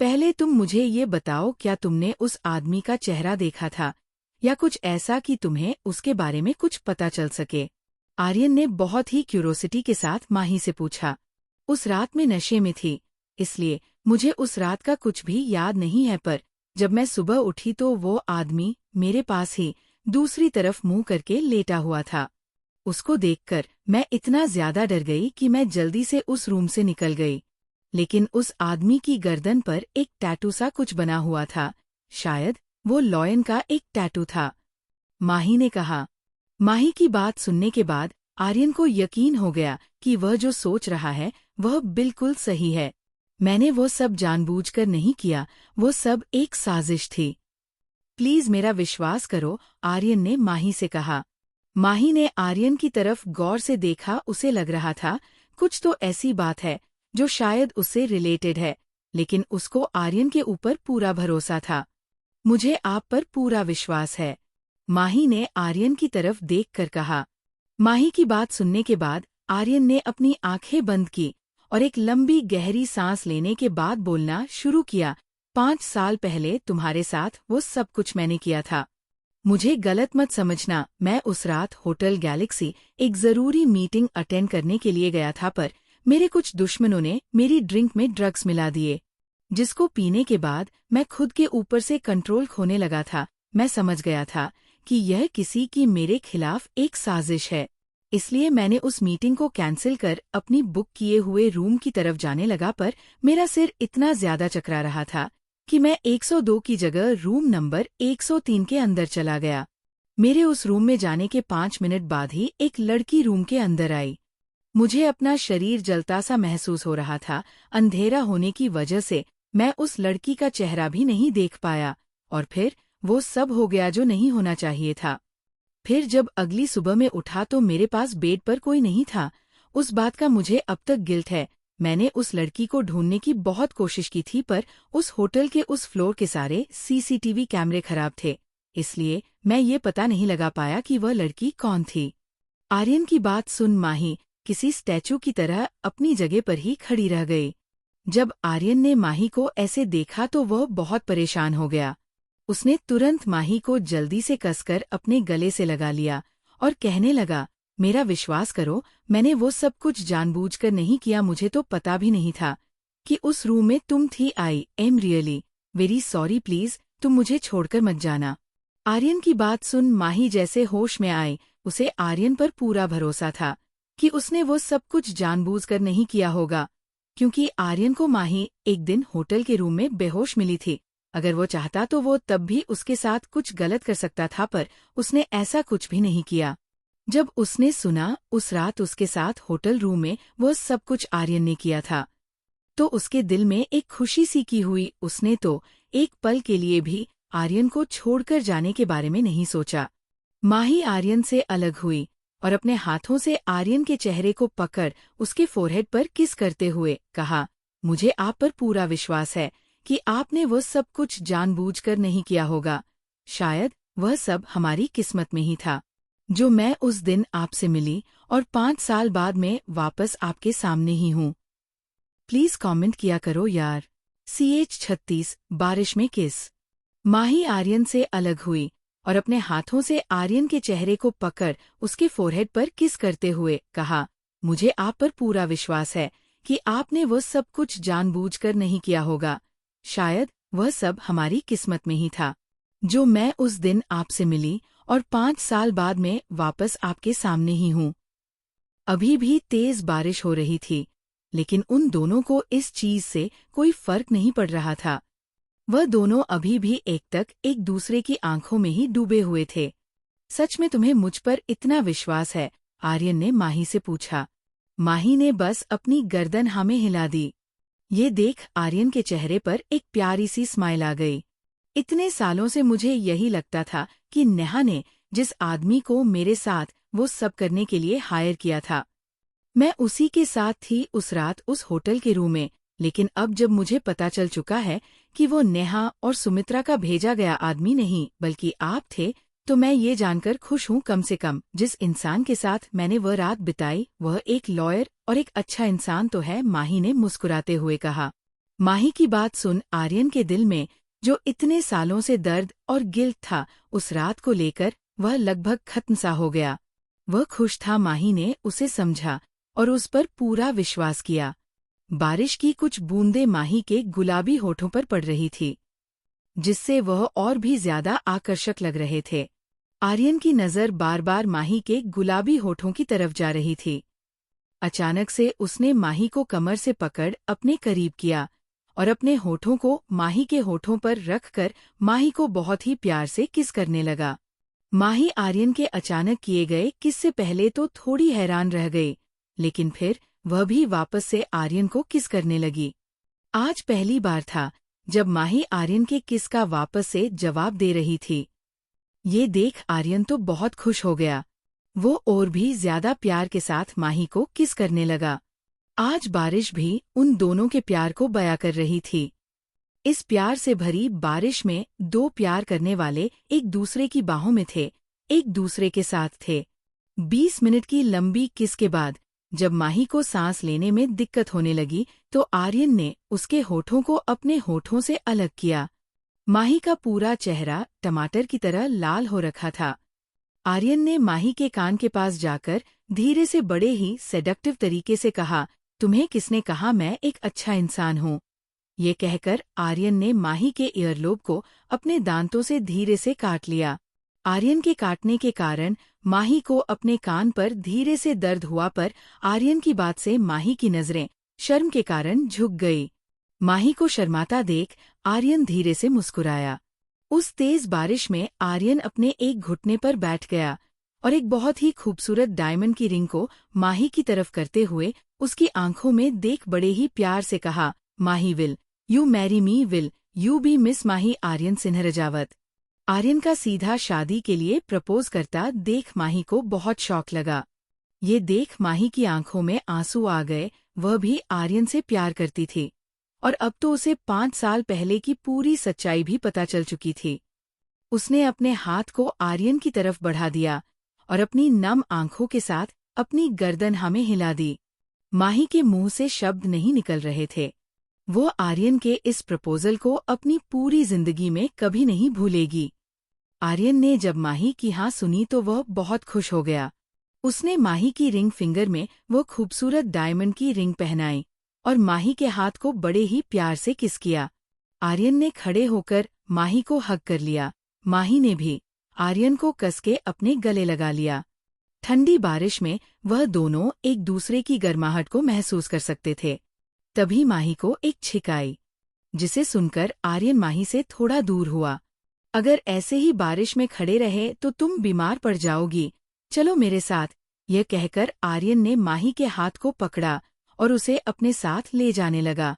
पहले तुम मुझे ये बताओ, क्या तुमने उस आदमी का चेहरा देखा था या कुछ ऐसा कि तुम्हें उसके बारे में कुछ पता चल सके? आर्यन ने बहुत ही क्यूरोसिटी के साथ माही से पूछा। उस रात में नशे में थी, इसलिए मुझे उस रात का कुछ भी याद नहीं है, पर जब मैं सुबह उठी तो वो आदमी मेरे पास ही दूसरी तरफ मुंह करके लेटा हुआ था। उसको देखकर मैं इतना ज्यादा डर गई कि मैं जल्दी से उस रूम से निकल गई। लेकिन उस आदमी की गर्दन पर एक टैटू सा कुछ बना हुआ था, शायद वो लॉयन का एक टैटू था, माही ने कहा। माही की बात सुनने के बाद आर्यन को यकीन हो गया कि वह जो सोच रहा है वह बिल्कुल सही है। मैंने वो सब जानबूझकर नहीं किया, वो सब एक साजिश थी। प्लीज मेरा विश्वास करो, आर्यन ने माही से कहा। माही ने आर्यन की तरफ गौर से देखा। उसे लग रहा था कुछ तो ऐसी बात है जो शायद उससे रिलेटेड है, लेकिन उसको आर्यन के ऊपर पूरा भरोसा था। मुझे आप पर पूरा विश्वास है, माही ने आर्यन की तरफ देखकर कहा। माही की बात सुनने के बाद आर्यन ने अपनी आंखें बंद की और एक लंबी गहरी सांस लेने के बाद बोलना शुरू किया। 5 साल पहले तुम्हारे साथ वो सब कुछ मैंने किया था। मुझे गलत मत समझना, मैं उस रात होटल गैलेक्सी एक जरूरी मीटिंग अटेंड करने के लिए गया था, पर मेरे कुछ दुश्मनों ने मेरी ड्रिंक में ड्रग्स मिला दिए, जिसको पीने के बाद मैं खुद के ऊपर से कंट्रोल खोने लगा था। मैं समझ गया था कि यह किसी की मेरे खिलाफ एक साजिश है, इसलिए मैंने उस मीटिंग को कैंसिल कर अपनी बुक किए हुए रूम की तरफ जाने लगा, पर मेरा सिर इतना ज्यादा चकरा रहा था कि मैं 102 की जगह रूम नंबर 103 के अंदर चला गया। मेरे उस रूम में जाने के 5 मिनट बाद ही एक लड़की रूम के अंदर आई। मुझे अपना शरीर जलता सा महसूस हो रहा था। अंधेरा होने की वजह से मैं उस लड़की का चेहरा भी नहीं देख पाया, और फिर वो सब हो गया जो नहीं होना चाहिए था। फिर जब अगली सुबह में उठा तो मेरे पास बेड पर कोई नहीं था। उस बात का मुझे अब तक गिल्ट है। मैंने उस लड़की को ढूंढने की बहुत कोशिश की थी, पर उस होटल के उस फ्लोर के सारे सीसीटीवी कैमरे खराब थे, इसलिए मैं ये पता नहीं लगा पाया कि वह लड़की कौन थी। आर्यन की बात सुन माही किसी स्टैचू की तरह अपनी जगह पर ही खड़ी रह गई। जब आर्यन ने माही को ऐसे देखा तो वह बहुत परेशान हो गया। उसने तुरंत माही को जल्दी से कसकर अपने गले से लगा लिया और कहने लगा, मेरा विश्वास करो, मैंने वो सब कुछ जानबूझकर नहीं किया। मुझे तो पता भी नहीं था कि उस रूम में तुम थी। I am really very sorry, please तुम मुझे छोड़कर मत जाना। आर्यन की बात सुन माही जैसे होश में आई। उसे आर्यन पर पूरा भरोसा था कि उसने वो सब कुछ जानबूझकर नहीं किया होगा, क्योंकि आर्यन को माही एक दिन होटल के रूम में बेहोश मिली थी। अगर वो चाहता तो वो तब भी उसके साथ कुछ गलत कर सकता था, पर उसने ऐसा कुछ भी नहीं किया। जब उसने सुना उस रात उसके साथ होटल रूम में वो सब कुछ आर्यन ने किया था, तो उसके दिल में एक खुशी सी की हुई। उसने तो एक पल के लिए भी आर्यन को छोड़कर जाने के बारे में नहीं सोचा। माही आर्यन से अलग हुई और अपने हाथों से आर्यन के चेहरे को पकड़ उसके फोरहेड पर किस करते हुए कहा, मुझे आप पर पूरा विश्वास है कि आपने वो सब कुछ जानबूझकर नहीं किया होगा। शायद वह सब हमारी किस्मत में ही था, जो मैं उस दिन आपसे मिली और 5 साल बाद में वापस आपके सामने ही हूँ। प्लीज कमेंट किया करो यार। CH36 बारिश में किस। माही आर्यन से अलग हुई और अपने हाथों से आर्यन के चेहरे को पकड़ उसके फोरहेड पर किस करते हुए कहा, मुझे आप पर पूरा विश्वास है कि आपने वो सब कुछ जानबूझकर नहीं किया होगा। शायद वह सब हमारी किस्मत में ही था, जो मैं उस दिन आपसे मिली और 5 साल बाद में वापस आपके सामने ही हूँ। अभी भी तेज बारिश हो रही थी, लेकिन उन दोनों को इस चीज से कोई फर्क नहीं पड़ रहा था। वह दोनों अभी भी एक दूसरे की आंखों में ही डूबे हुए थे। सच में तुम्हें मुझ पर इतना विश्वास है? आर्यन ने माही से पूछा। माही ने बस अपनी गर्दन हमें हिला दी। ये देख आर्यन के चेहरे पर एक प्यारी सी स्माइल आ गई। इतने सालों से मुझे यही लगता था कि नेहा ने जिस आदमी को मेरे साथ वो सब करने के लिए हायर किया था, मैं उसी के साथ थी उस रात उस होटल के रूम में। लेकिन अब जब मुझे पता चल चुका है कि वो नेहा और सुमित्रा का भेजा गया आदमी नहीं बल्कि आप थे, तो मैं ये जानकर खुश हूँ। कम से कम जिस इंसान के साथ मैंने वह रात बिताई वह एक लॉयर और एक अच्छा इंसान तो है, माही ने मुस्कुराते हुए कहा। माही की बात सुन आर्यन के दिल में जो इतने सालों से दर्द और गिल्ट था उस रात को लेकर वह लगभग खत्म सा हो गया। वह खुश था। माही ने उसे समझा और उस पर पूरा विश्वास किया। बारिश की कुछ बूंदें माही के गुलाबी होठों पर पड़ रही थी, जिससे वह और भी ज्यादा आकर्षक लग रहे थे। आर्यन की नजर बार बार माही के गुलाबी होठों की तरफ जा रही थी। अचानक से उसने माही को कमर से पकड़ अपने करीब किया और अपने होठों को माही के होठों पर रखकर माही को बहुत ही प्यार से किस करने लगा। माही आर्यन के अचानक किए गए किस से पहले तो थोड़ी हैरान रह गई, लेकिन फिर वह भी वापस से आर्यन को किस करने लगी। आज पहली बार था जब माही आर्यन के किस का वापस से जवाब दे रही थी। ये देख आर्यन तो बहुत खुश हो गया। वो और भी ज्यादा प्यार के साथ माही को किस करने लगा। आज बारिश भी उन दोनों के प्यार को बयां कर रही थी। इस प्यार से भरी बारिश में दो प्यार करने वाले एक दूसरे की बाहों में थे, एक दूसरे के साथ थे। 20 मिनट की लंबी किस के बाद जब माही को सांस लेने में दिक्कत होने लगी तो आर्यन ने उसके होठों को अपने होठों से अलग किया। माही का पूरा चेहरा टमाटर की तरह लाल हो रखा था। आर्यन ने माही के कान के पास जाकर धीरे से बड़े ही सेडक्टिव तरीके से कहा, तुम्हें किसने कहा मैं एक अच्छा इंसान हूँ? ये कहकर आर्यन ने माही के ईयरलोब को अपने दांतों से धीरे से काट लिया। आर्यन के काटने के कारण माही को अपने कान पर धीरे से दर्द हुआ, पर आर्यन की बात से माही की नजरें शर्म के कारण झुक गई। माही को शर्माता देख आर्यन धीरे से मुस्कुराया। उस तेज बारिश में आर्यन अपने एक घुटने पर बैठ गया और एक बहुत ही खूबसूरत डायमंड की रिंग को माही की तरफ करते हुए उसकी आंखों में देख बड़े ही प्यार से कहा, Mahi will you marry me, will you be miss Mahi Aryan Sinha Rajawat. Aryan का सीधा शादी के लिए प्रपोज करता देख माही को बहुत शौक लगा। ये देख माही की आंखों में आंसू आ गए। वह भी आर्यन से प्यार करती थी और अब तो उसे 5 साल पहले की पूरी सच्चाई भी पता चल चुकी थी। उसने अपने हाथ को आर्यन की तरफ बढ़ा दिया और अपनी नम आंखों के साथ अपनी गर्दन हमें हिला दी। माही के मुंह से शब्द नहीं निकल रहे थे। वो आर्यन के इस प्रपोजल को अपनी पूरी जिंदगी में कभी नहीं भूलेगी। आर्यन ने जब माही की हाँ सुनी तो वह बहुत खुश हो गया। उसने माही की रिंग फिंगर में वो खूबसूरत डायमंड की रिंग पहनाई और माही के हाथ को बड़े ही प्यार से किस किया। आर्यन ने खड़े होकर माही को हग कर लिया। माही ने भी आर्यन को कस के अपने गले लगा लिया। ठंडी बारिश में वह दोनों एक दूसरे की गर्माहट को महसूस कर सकते थे। तभी माही को एक छिक आई, जिसे सुनकर आर्यन माही से थोड़ा दूर हुआ। अगर ऐसे ही बारिश में खड़े रहे तो तुम बीमार पड़ जाओगी, चलो मेरे साथ। यह कहकर आर्यन ने माही के हाथ को पकड़ा और उसे अपने साथ ले जाने लगा।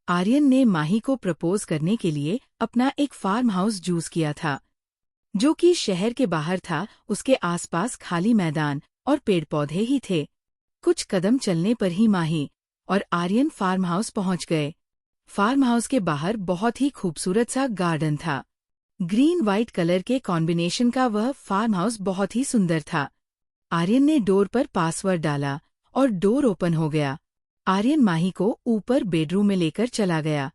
आर्यन ने माही को प्रपोज करने के लिए अपना एक फार्म हाउस चूज किया था, जो कि शहर के बाहर था। उसके आसपास खाली मैदान और पेड़ पौधे ही थे। कुछ कदम चलने पर ही माही और आर्यन फार्म हाउस पहुंच गए। फार्म हाउस के बाहर बहुत ही खूबसूरत सा गार्डन था। ग्रीन वाइट कलर के कॉम्बिनेशन का वह फार्म हाउस बहुत ही सुंदर था। आर्यन ने डोर पर पासवर्ड डाला और डोर ओपन हो गया। आर्यन माही को ऊपर बेडरूम में लेकर चला गया।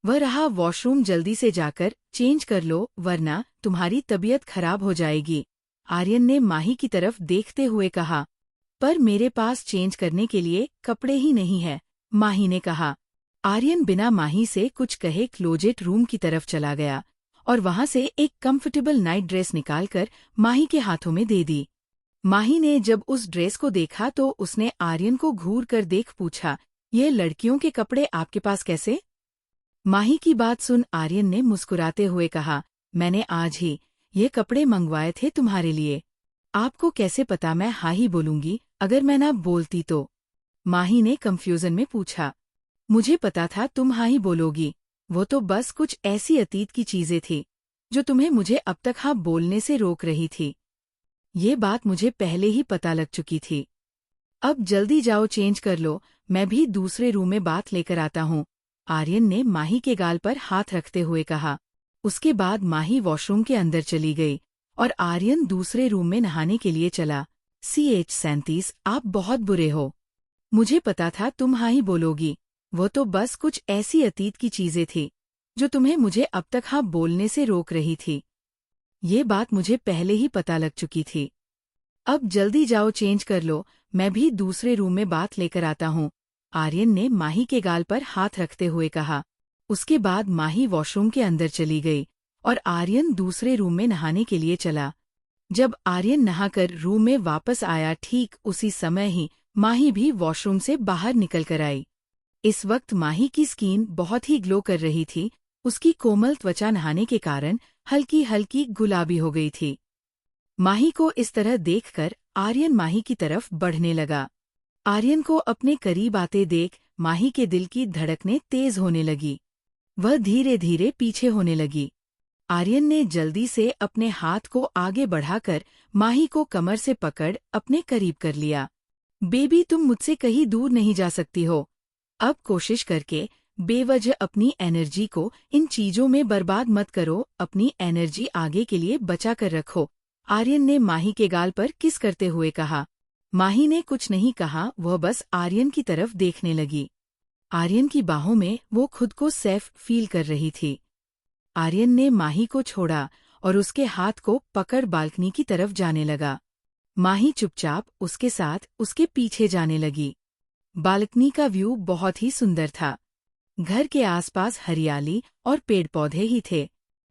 वह रहा, वॉशरूम जल्दी से जाकर चेंज कर लो वरना तुम्हारी तबीयत खराब हो जाएगी। आर्यन ने माही की तरफ देखते हुए कहा, पर मेरे पास चेंज करने के लिए कपड़े ही नहीं है, माही ने कहा। आर्यन बिना माही से कुछ कहे क्लोजेट रूम की तरफ चला गया और वहां से एक कंफर्टेबल नाइट ड्रेस निकालकर माही के हाथों में दे दी। माही ने जब उस ड्रेस को देखा तो उसने आर्यन को घूर कर देख पूछा, ये लड़कियों के कपड़े आपके पास कैसे? माही की बात सुन आर्यन ने मुस्कुराते हुए कहा, मैंने आज ही ये कपड़े मंगवाए थे तुम्हारे लिए। आपको कैसे पता मैं हाँ ही बोलूंगी? अगर मैं ना बोलती तो? माही ने कंफ्यूजन में पूछा। मुझे पता था तुम हाँ ही बोलोगी। वो तो बस कुछ ऐसी अतीत की चीजें थी जो तुम्हें मुझे अब तक हाँ बोलने से रोक रही थी। ये बात मुझे पहले ही पता लग चुकी थी। अब जल्दी जाओ, चेंज कर लो, मैं भी दूसरे रूम में बात लेकर आता हूँ, आर्यन ने माही के गाल पर हाथ रखते हुए कहा। उसके बाद माही वॉशरूम के अंदर चली गई और आर्यन दूसरे रूम में नहाने के लिए चला। CH37, आप बहुत बुरे हो। मुझे पता था तुम हाँ ही बोलोगी। वो तो बस कुछ ऐसी अतीत की चीजें थी जो तुम्हें मुझे अब तक हाँ बोलने से रोक रही थी। ये बात मुझे पहले ही पता लग चुकी थी। अब जल्दी जाओ, चेंज कर लो, मैं भी दूसरे रूम में बात लेकर आता हूँ, आर्यन ने माही के गाल पर हाथ रखते हुए कहा। उसके बाद माही वॉशरूम के अंदर चली गई और आर्यन दूसरे रूम में नहाने के लिए चला। जब आर्यन नहाकर रूम में वापस आया, ठीक उसी समय ही माही भी वॉशरूम से बाहर निकल कर आई। इस वक्त माही की स्किन बहुत ही ग्लो कर रही थी। उसकी कोमल त्वचा नहाने के कारण हल्की हल्की गुलाबी हो गई थी। माही को इस तरह देखकर आर्यन माही की तरफ बढ़ने लगा। आर्यन को अपने करीब आते देख माही के दिल की धड़कनें तेज होने लगी। वह धीरे धीरे पीछे होने लगी। आर्यन ने जल्दी से अपने हाथ को आगे बढ़ाकर माही को कमर से पकड़ अपने करीब कर लिया। बेबी, तुम मुझसे कहीं दूर नहीं जा सकती हो। अब कोशिश करके बेवजह अपनी एनर्जी को इन चीजों में बर्बाद मत करो, अपनी एनर्जी आगे के लिए बचा कर रखो, आर्यन ने माही के गाल पर किस करते हुए कहा। माही ने कुछ नहीं कहा, वह बस आर्यन की तरफ देखने लगी। आर्यन की बाहों में वो खुद को सेफ फील कर रही थी। आर्यन ने माही को छोड़ा और उसके हाथ को पकड़ बालकनी की तरफ जाने लगा। माही चुपचाप उसके साथ उसके पीछे जाने लगी। बालकनी का व्यू बहुत ही सुंदर था। घर के आसपास हरियाली और पेड़ पौधे ही थे।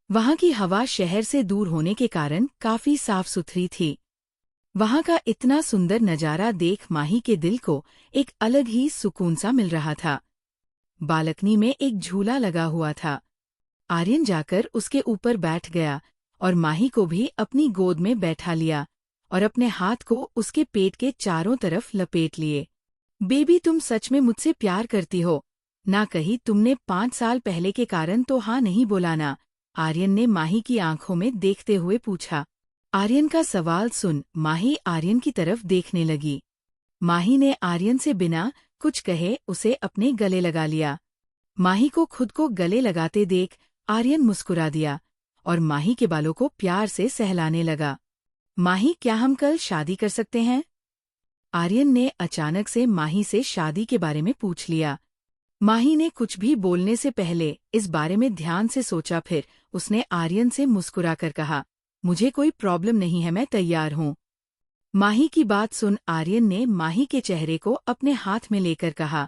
वहां की हवा शहर से दूर होने के कारण काफी साफ सुथरी थी। वहां का इतना सुंदर नजारा देख माही के दिल को एक अलग ही सुकून सा मिल रहा था। बालकनी में एक झूला लगा हुआ था। आर्यन जाकर उसके ऊपर बैठ गया और माही को भी अपनी गोद में बैठा लिया और अपने हाथ को उसके पेट के चारों तरफ लपेट लिए। बेबी, तुम सच में मुझसे प्यार करती हो ना? कहीं तुमने 5 साल पहले के कारण तो हाँ नहीं बोला ना? आर्यन ने माही की आंखों में देखते हुए पूछा। आर्यन का सवाल सुन माही आर्यन की तरफ देखने लगी। माही ने आर्यन से बिना कुछ कहे उसे अपने गले लगा लिया। माही को खुद को गले लगाते देख आर्यन मुस्कुरा दिया और माही के बालों को प्यार से सहलाने लगा। माही, क्या हम कल शादी कर सकते हैं? आर्यन ने अचानक से माही से शादी के बारे में पूछ लिया। माही ने कुछ भी बोलने से पहले इस बारे में ध्यान से सोचा, फिर उसने आर्यन से मुस्कुराकर कहा, मुझे कोई प्रॉब्लम नहीं है, मैं तैयार हूँ। माही की बात सुन आर्यन ने माही के चेहरे को अपने हाथ में लेकर कहा,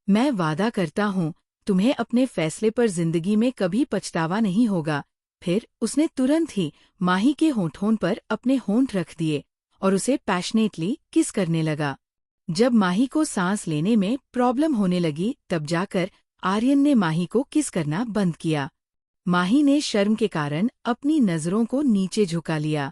मैं वादा करता हूँ तुम्हें अपने फैसले पर जिंदगी में कभी पछतावा नहीं होगा। फिर उसने तुरंत ही माही के होंठों पर अपने होंठ रख दिए और उसे पैशनेटली किस करने लगा। जब माही को सांस लेने में प्रॉब्लम होने लगी तब जाकर आर्यन ने माही को किस करना बंद किया। माही ने शर्म के कारण अपनी नजरों को नीचे झुका लिया।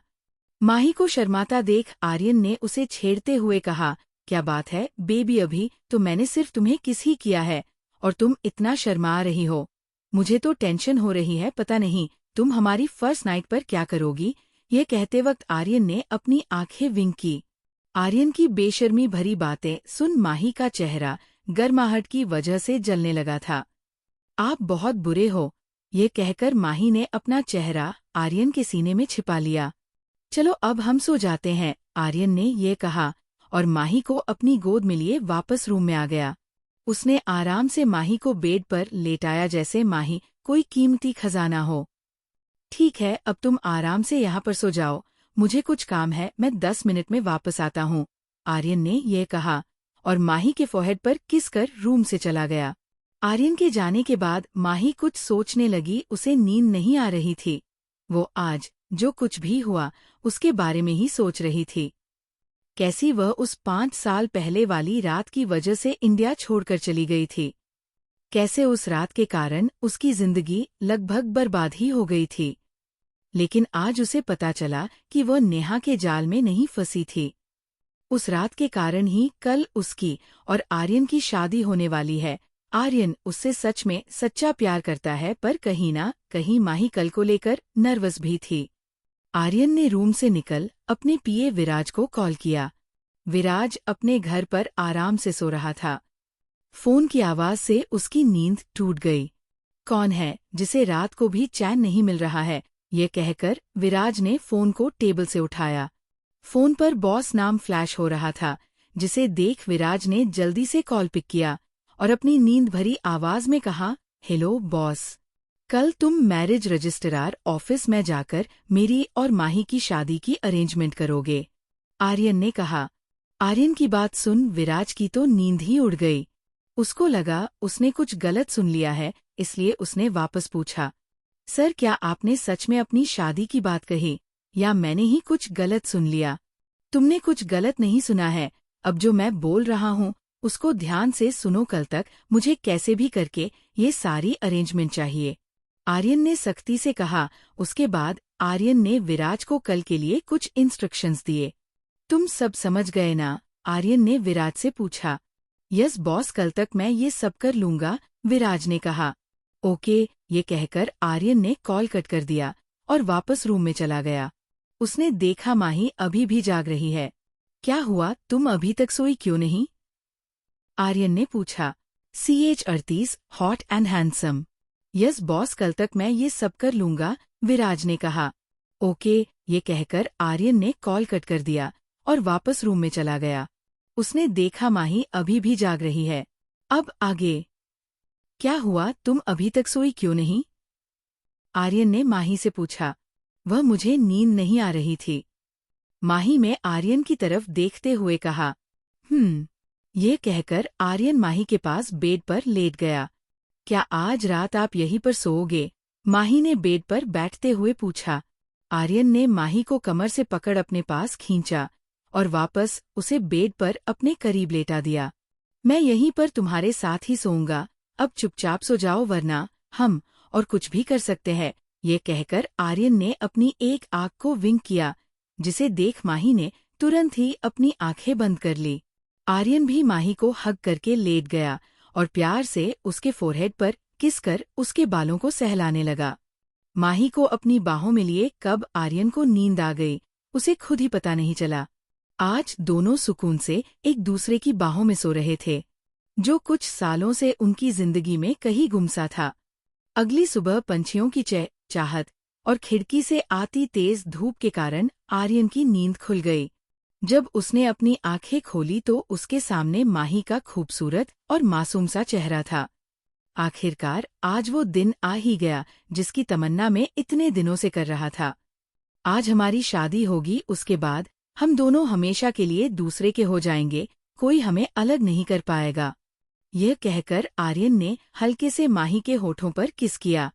माही को शर्माता देख आर्यन ने उसे छेड़ते हुए कहा, क्या बात है बेबी, अभी तो मैंने सिर्फ तुम्हें किस ही किया है और तुम इतना शर्मा रही हो। मुझे तो टेंशन हो रही है, पता नहीं तुम हमारी फर्स्ट नाइट पर क्या करोगी। ये कहते वक्त आर्यन ने अपनी आंखें विंक की। आर्यन की बेशर्मी भरी बातें सुन माही का चेहरा गर्माहट की वजह से जलने लगा था। आप बहुत बुरे हो, ये कहकर माही ने अपना चेहरा आर्यन के सीने में छिपा लिया। चलो अब हम सो जाते हैं, आर्यन ने ये कहा और माही को अपनी गोद में लिए वापस रूम में आ गया। उसने आराम से माही को बेड पर लेटाया जैसे माही कोई कीमती खजाना हो। ठीक है, अब तुम आराम से यहाँ पर सो जाओ, मुझे कुछ काम है, मैं 10 मिनट में वापस आता हूँ, आर्यन ने ये कहा और माही के फोरहेड पर किस कर रूम से चला गया। आर्यन के जाने के बाद माही कुछ सोचने लगी, उसे नींद नहीं आ रही थी। वो आज जो कुछ भी हुआ उसके बारे में ही सोच रही थी। कैसी वह उस 5 साल पहले वाली रात की वजह से इंडिया छोड़कर चली गई थी। कैसे उस रात के कारण उसकी जिंदगी लगभग बर्बाद ही हो गई थी। लेकिन आज उसे पता चला कि वह नेहा के जाल में नहीं फंसी थी। उस रात के कारण ही कल उसकी और आर्यन की शादी होने वाली है। आर्यन उससे सच में सच्चा प्यार करता है, पर कहीं ना कहीं माही कल को लेकर नर्वस भी थी। आर्यन ने रूम से निकल अपने पीए विराज को कॉल किया। विराज अपने घर पर आराम से सो रहा था। फोन की आवाज से उसकी नींद टूट गई। कौन है जिसे रात को भी चैन नहीं मिल रहा है, ये कहकर विराज ने फोन को टेबल से उठाया। फोन पर बॉस नाम फ्लैश हो रहा था, जिसे देख विराज ने जल्दी से कॉल पिक किया और अपनी नींद भरी आवाज में कहा, हेलो बॉस, कल तुम मैरिज रजिस्ट्रार ऑफिस में जाकर मेरी और माही की शादी की अरेंजमेंट करोगे, आर्यन ने कहा। आर्यन की बात सुन विराज की तो नींद ही उड़ गई। उसको लगा उसने कुछ गलत सुन लिया है, इसलिए उसने वापस पूछा, सर क्या आपने सच में अपनी शादी की बात कही या मैंने ही कुछ गलत सुन लिया? तुमने कुछ गलत नहीं सुना है, अब जो मैं बोल रहा हूँ उसको ध्यान से सुनो, कल तक मुझे कैसे भी करके ये सारी अरेंजमेंट चाहिए, आर्यन ने सख्ती से कहा। उसके बाद आर्यन ने विराज को कल के लिए कुछ इंस्ट्रक्शंस दिए। तुम सब समझ गए ना? आर्यन ने विराज से पूछा। यस बॉस, कल तक मैं ये सब कर लूंगा, विराज ने कहा। ओके, ये कहकर आर्यन ने कॉल कट कर दिया और वापस रूम में चला गया। उसने देखा माही अभी भी जाग रही है। क्या हुआ, तुम अभी तक सोई क्यों नहीं? आर्यन ने पूछा। CH38 hot and handsome. Yes boss, कल तक मैं ये सब कर लूंगा, विराज ने कहा। ओके, ये कहकर आर्यन ने कॉल कट कर दिया और वापस रूम में चला गया। उसने देखा माही अभी भी जाग रही है। अब आगे क्या हुआ, तुम अभी तक सोई क्यों नहीं? आर्यन ने माही से पूछा। वह मुझे नींद नहीं आ रही थी। माही ने आर्यन की तरफ देखते हुए कहा। ये कहकर आर्यन माही के पास बेड पर लेट गया। क्या आज रात आप यहीं पर सोओगे? माही ने बेड पर बैठते हुए पूछा। आर्यन ने माही को कमर से पकड़ अपने पास खींचा और वापस उसे बेड पर अपने करीब लेटा दिया। मैं यहीं पर तुम्हारे साथ ही सोऊंगा, अब चुपचाप सो जाओ वरना हम और कुछ भी कर सकते हैं। ये कहकर आर्यन ने अपनी एक आंख को विंक किया, जिसे देख माही ने तुरंत ही अपनी आंखें बंद कर ली। आर्यन भी माही को हग करके लेट गया और प्यार से उसके फोरहेड पर किस कर उसके बालों को सहलाने लगा। माही को अपनी बाहों में लिए कब आर्यन को नींद आ गई, उसे खुद ही पता नहीं चला। आज दोनों सुकून से एक दूसरे की बाहों में सो रहे थे, जो कुछ सालों से उनकी जिंदगी में कहीं गुमसा था। अगली सुबह पंछियों की चहचहाट और खिड़की से आती तेज धूप के कारण आर्यन की नींद खुल गई। जब उसने अपनी आंखें खोली तो उसके सामने माही का खूबसूरत और मासूम सा चेहरा था। आखिरकार आज वो दिन आ ही गया जिसकी तमन्ना में इतने दिनों से कर रहा था। आज हमारी शादी होगी, उसके बाद हम दोनों हमेशा के लिए दूसरे के हो जाएंगे, कोई हमें अलग नहीं कर पाएगा। यह कहकर आर्यन ने हल्के से माही के होठों पर किस किया।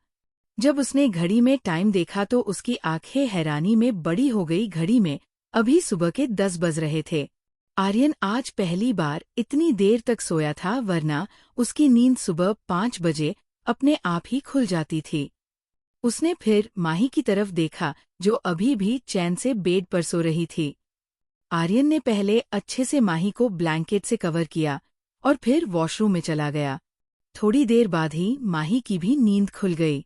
जब उसने घड़ी में टाइम देखा तो उसकी आंखें हैरानी में बड़ी हो गई। घड़ी में अभी सुबह के 10 बज रहे थे। आर्यन आज पहली बार इतनी देर तक सोया था, वरना उसकी नींद सुबह 5 बजे अपने आप ही खुल जाती थी। उसने फिर माही की तरफ देखा, जो अभी भी चैन से बेड पर सो रही थी। आर्यन ने पहले अच्छे से माही को ब्लैंकेट से कवर किया और फिर वॉशरूम में चला गया। थोड़ी देर बाद ही माही की भी नींद खुल गई।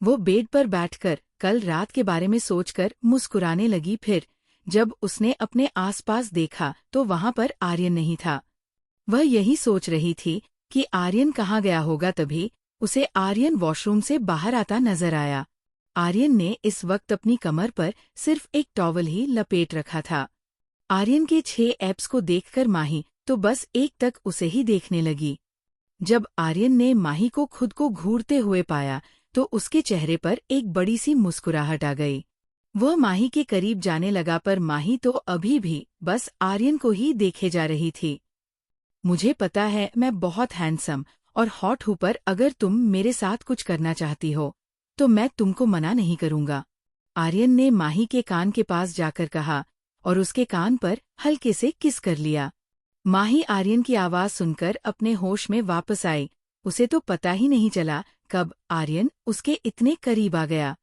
वो बेड पर बैठकर कल रात के बारे में सोचकर मुस्कुराने लगी। फिर जब उसने अपने आसपास देखा तो वहां पर आर्यन नहीं था। वह यही सोच रही थी कि आर्यन कहाँ गया होगा। तभी उसे आर्यन वॉशरूम से बाहर आता नजर आया। आर्यन ने इस वक्त अपनी कमर पर सिर्फ एक टॉवल ही लपेट रखा था। आर्यन के 6 एब्स को देखकर माही तो बस एक तक उसे ही देखने लगी। जब आर्यन ने माही को खुद को घूरते हुए पाया तो उसके चेहरे पर एक बड़ी सी मुस्कुराहट आ गई। वह माही के करीब जाने लगा, पर माही तो अभी भी बस आर्यन को ही देखे जा रही थी। मुझे पता है मैं बहुत हैंडसम और हॉट हूँ, पर अगर तुम मेरे साथ कुछ करना चाहती हो तो मैं तुमको मना नहीं करूंगा, आर्यन ने माही के कान के पास जाकर कहा और उसके कान पर हल्के से किस कर लिया। माही आर्यन की आवाज सुनकर अपने होश में वापस आई। उसे तो पता ही नहीं चला कब आर्यन उसके इतने करीब आ गया।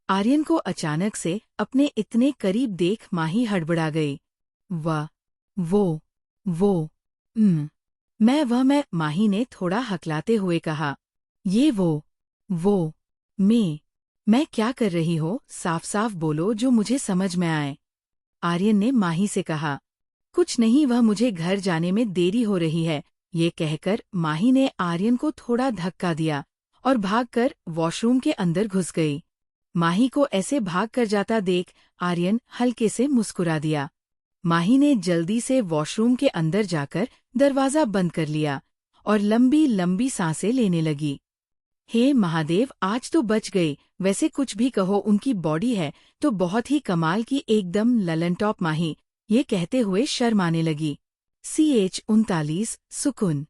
आर्यन को अचानक से अपने इतने करीब देख माही हड़बड़ा गई। वाह, वो मैं माही ने थोड़ा हकलाते हुए कहा। ये वो मैं क्या कर रही हो, साफ साफ बोलो जो मुझे समझ में आए, आर्यन ने माही से कहा। कुछ नहीं, वह मुझे घर जाने में देरी हो रही है। ये कहकर माही ने आर्यन को थोड़ा धक्का दिया और भागकर वॉशरूम के अंदर घुस गई। माही को ऐसे भागकर जाता देख आर्यन हल्के से मुस्कुरा दिया। माही ने जल्दी से वॉशरूम के अंदर जाकर दरवाजा बंद कर लिया और लंबी लंबी सांसें लेने लगी। हे महादेव, आज तो बच गई। वैसे कुछ भी कहो, उनकी बॉडी है तो बहुत ही कमाल की, एकदम ललन टॉप। माही ये कहते हुए शर्माने लगी। CH39 सुकून।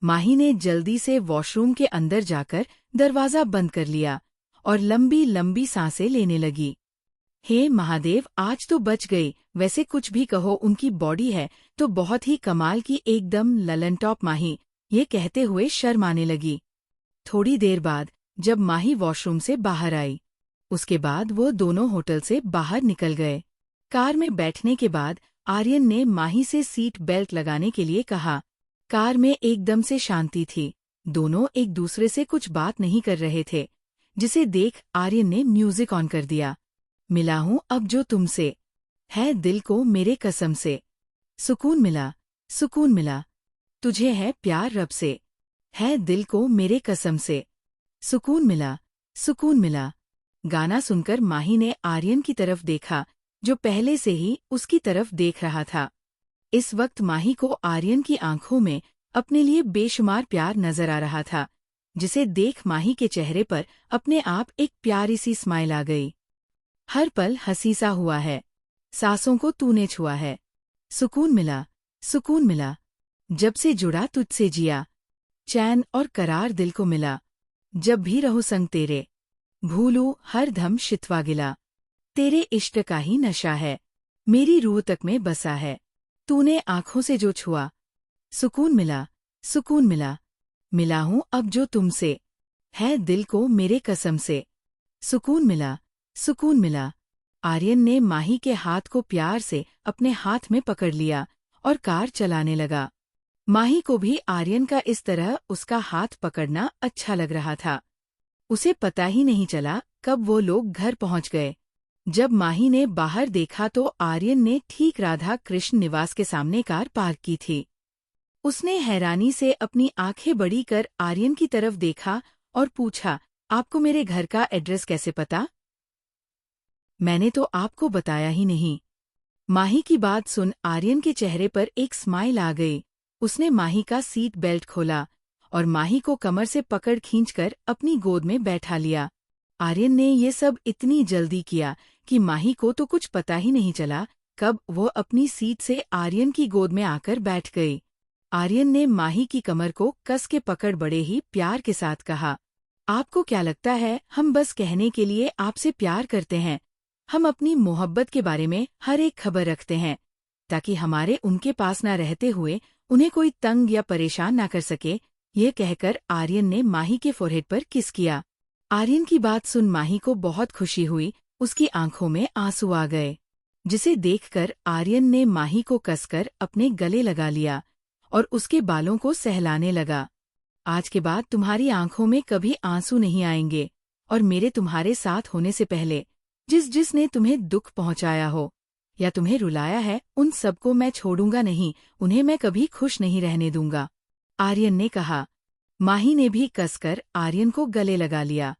माही ने जल्दी से वॉशरूम के अंदर जाकर दरवाजा बंद कर लिया और लंबी लंबी सांसें लेने लगी। हे महादेव, आज तो बच गई। वैसे कुछ भी कहो, उनकी बॉडी है तो बहुत ही कमाल की, एकदम ललन टॉप। माही ये कहते हुए शर्माने लगी। थोड़ी देर बाद जब माही वॉशरूम से बाहर आई, उसके बाद वो दोनों होटल से बाहर निकल गए। कार में बैठने के बाद आर्यन ने माही से सीट बेल्ट लगाने के लिए कहा। कार में एकदम से शांति थी। दोनों एक दूसरे से कुछ बात नहीं कर रहे थे, जिसे देख आर्यन ने म्यूजिक ऑन कर दिया। मिला हूँ अब जो तुमसे, है दिल को मेरे कसम से, सुकून मिला तुझे है प्यार रब से। है दिल को मेरे कसम से। सुकून मिला, सुकून मिला। गाना सुनकर माही ने आर्यन की तरफ देखा, जो पहले से ही उसकी तरफ देख रहा था। इस वक्त माही को आर्यन की आंखों में अपने लिए बेशुमार प्यार नजर आ रहा था, जिसे देख माही के चेहरे पर अपने आप एक प्यारी सी स्माइल आ गई। हर पल हंसी सा हुआ है, सांसों को तूने छुआ है। सुकून मिला, सुकून मिला। जब से जुड़ा तुझसे जिया, चैन और करार दिल को मिला। जब भी रहूं संग तेरे, भूलूं हर धम शितवा गिला। तेरे इश्क का ही नशा है, मेरी रूह तक में बसा है। तूने आंखों से जो छुआ, सुकून मिला, सुकून मिला। मिला हूं अब जो तुमसे, है दिल को मेरे कसम से। सुकून मिला, सुकून मिला। आर्यन ने माही के हाथ को प्यार से अपने हाथ में पकड़ लिया और कार चलाने लगा। माही को भी आर्यन का इस तरह उसका हाथ पकड़ना अच्छा लग रहा था। उसे पता ही नहीं चला कब वो लोग घर पहुंच गए। जब माही ने बाहर देखा तो आर्यन ने ठीक राधा कृष्ण निवास के सामने कार पार्क की थी। उसने हैरानी से अपनी आंखें बड़ी कर आर्यन की तरफ देखा और पूछा, आपको मेरे घर का एड्रेस कैसे पता? मैंने तो आपको बताया ही नहीं। माही की बात सुन आर्यन के चेहरे पर एक स्माइल आ गई। उसने माही का सीट बेल्ट खोला और माही को कमर से पकड़ खींचकर अपनी गोद में बैठा लिया। आर्यन ने ये सब इतनी जल्दी किया कि माही को तो कुछ पता ही नहीं चला कब वो अपनी सीट से आर्यन की गोद में आकर बैठ गई। आर्यन ने माही की कमर को कस के पकड़ बड़े ही प्यार के साथ कहा, आपको क्या लगता है हम बस कहने के लिए आपसे प्यार करते हैं? हम अपनी मोहब्बत के बारे में हर एक खबर रखते हैं, ताकि हमारे उनके पास न रहते हुए उन्हें कोई तंग या परेशान न कर सके। ये कहकर आर्यन ने माही के फोरहेड पर किस किया। आर्यन की बात सुन माही को बहुत खुशी हुई, उसकी आंखों में आंसू आ गए, जिसे देखकर आर्यन ने माही को कसकर अपने गले लगा लिया और उसके बालों को सहलाने लगा। आज के बाद तुम्हारी आंखों में कभी आंसू नहीं आएंगे और मेरे तुम्हारे साथ होने से पहले जिसने तुम्हें दुख पहुंचाया हो या तुम्हें रुलाया है, उन सबको मैं छोड़ूंगा नहीं, उन्हें मैं कभी खुश नहीं रहने दूंगा, आर्यन ने कहा। माही ने भी कसकर आर्यन को गले लगा लिया।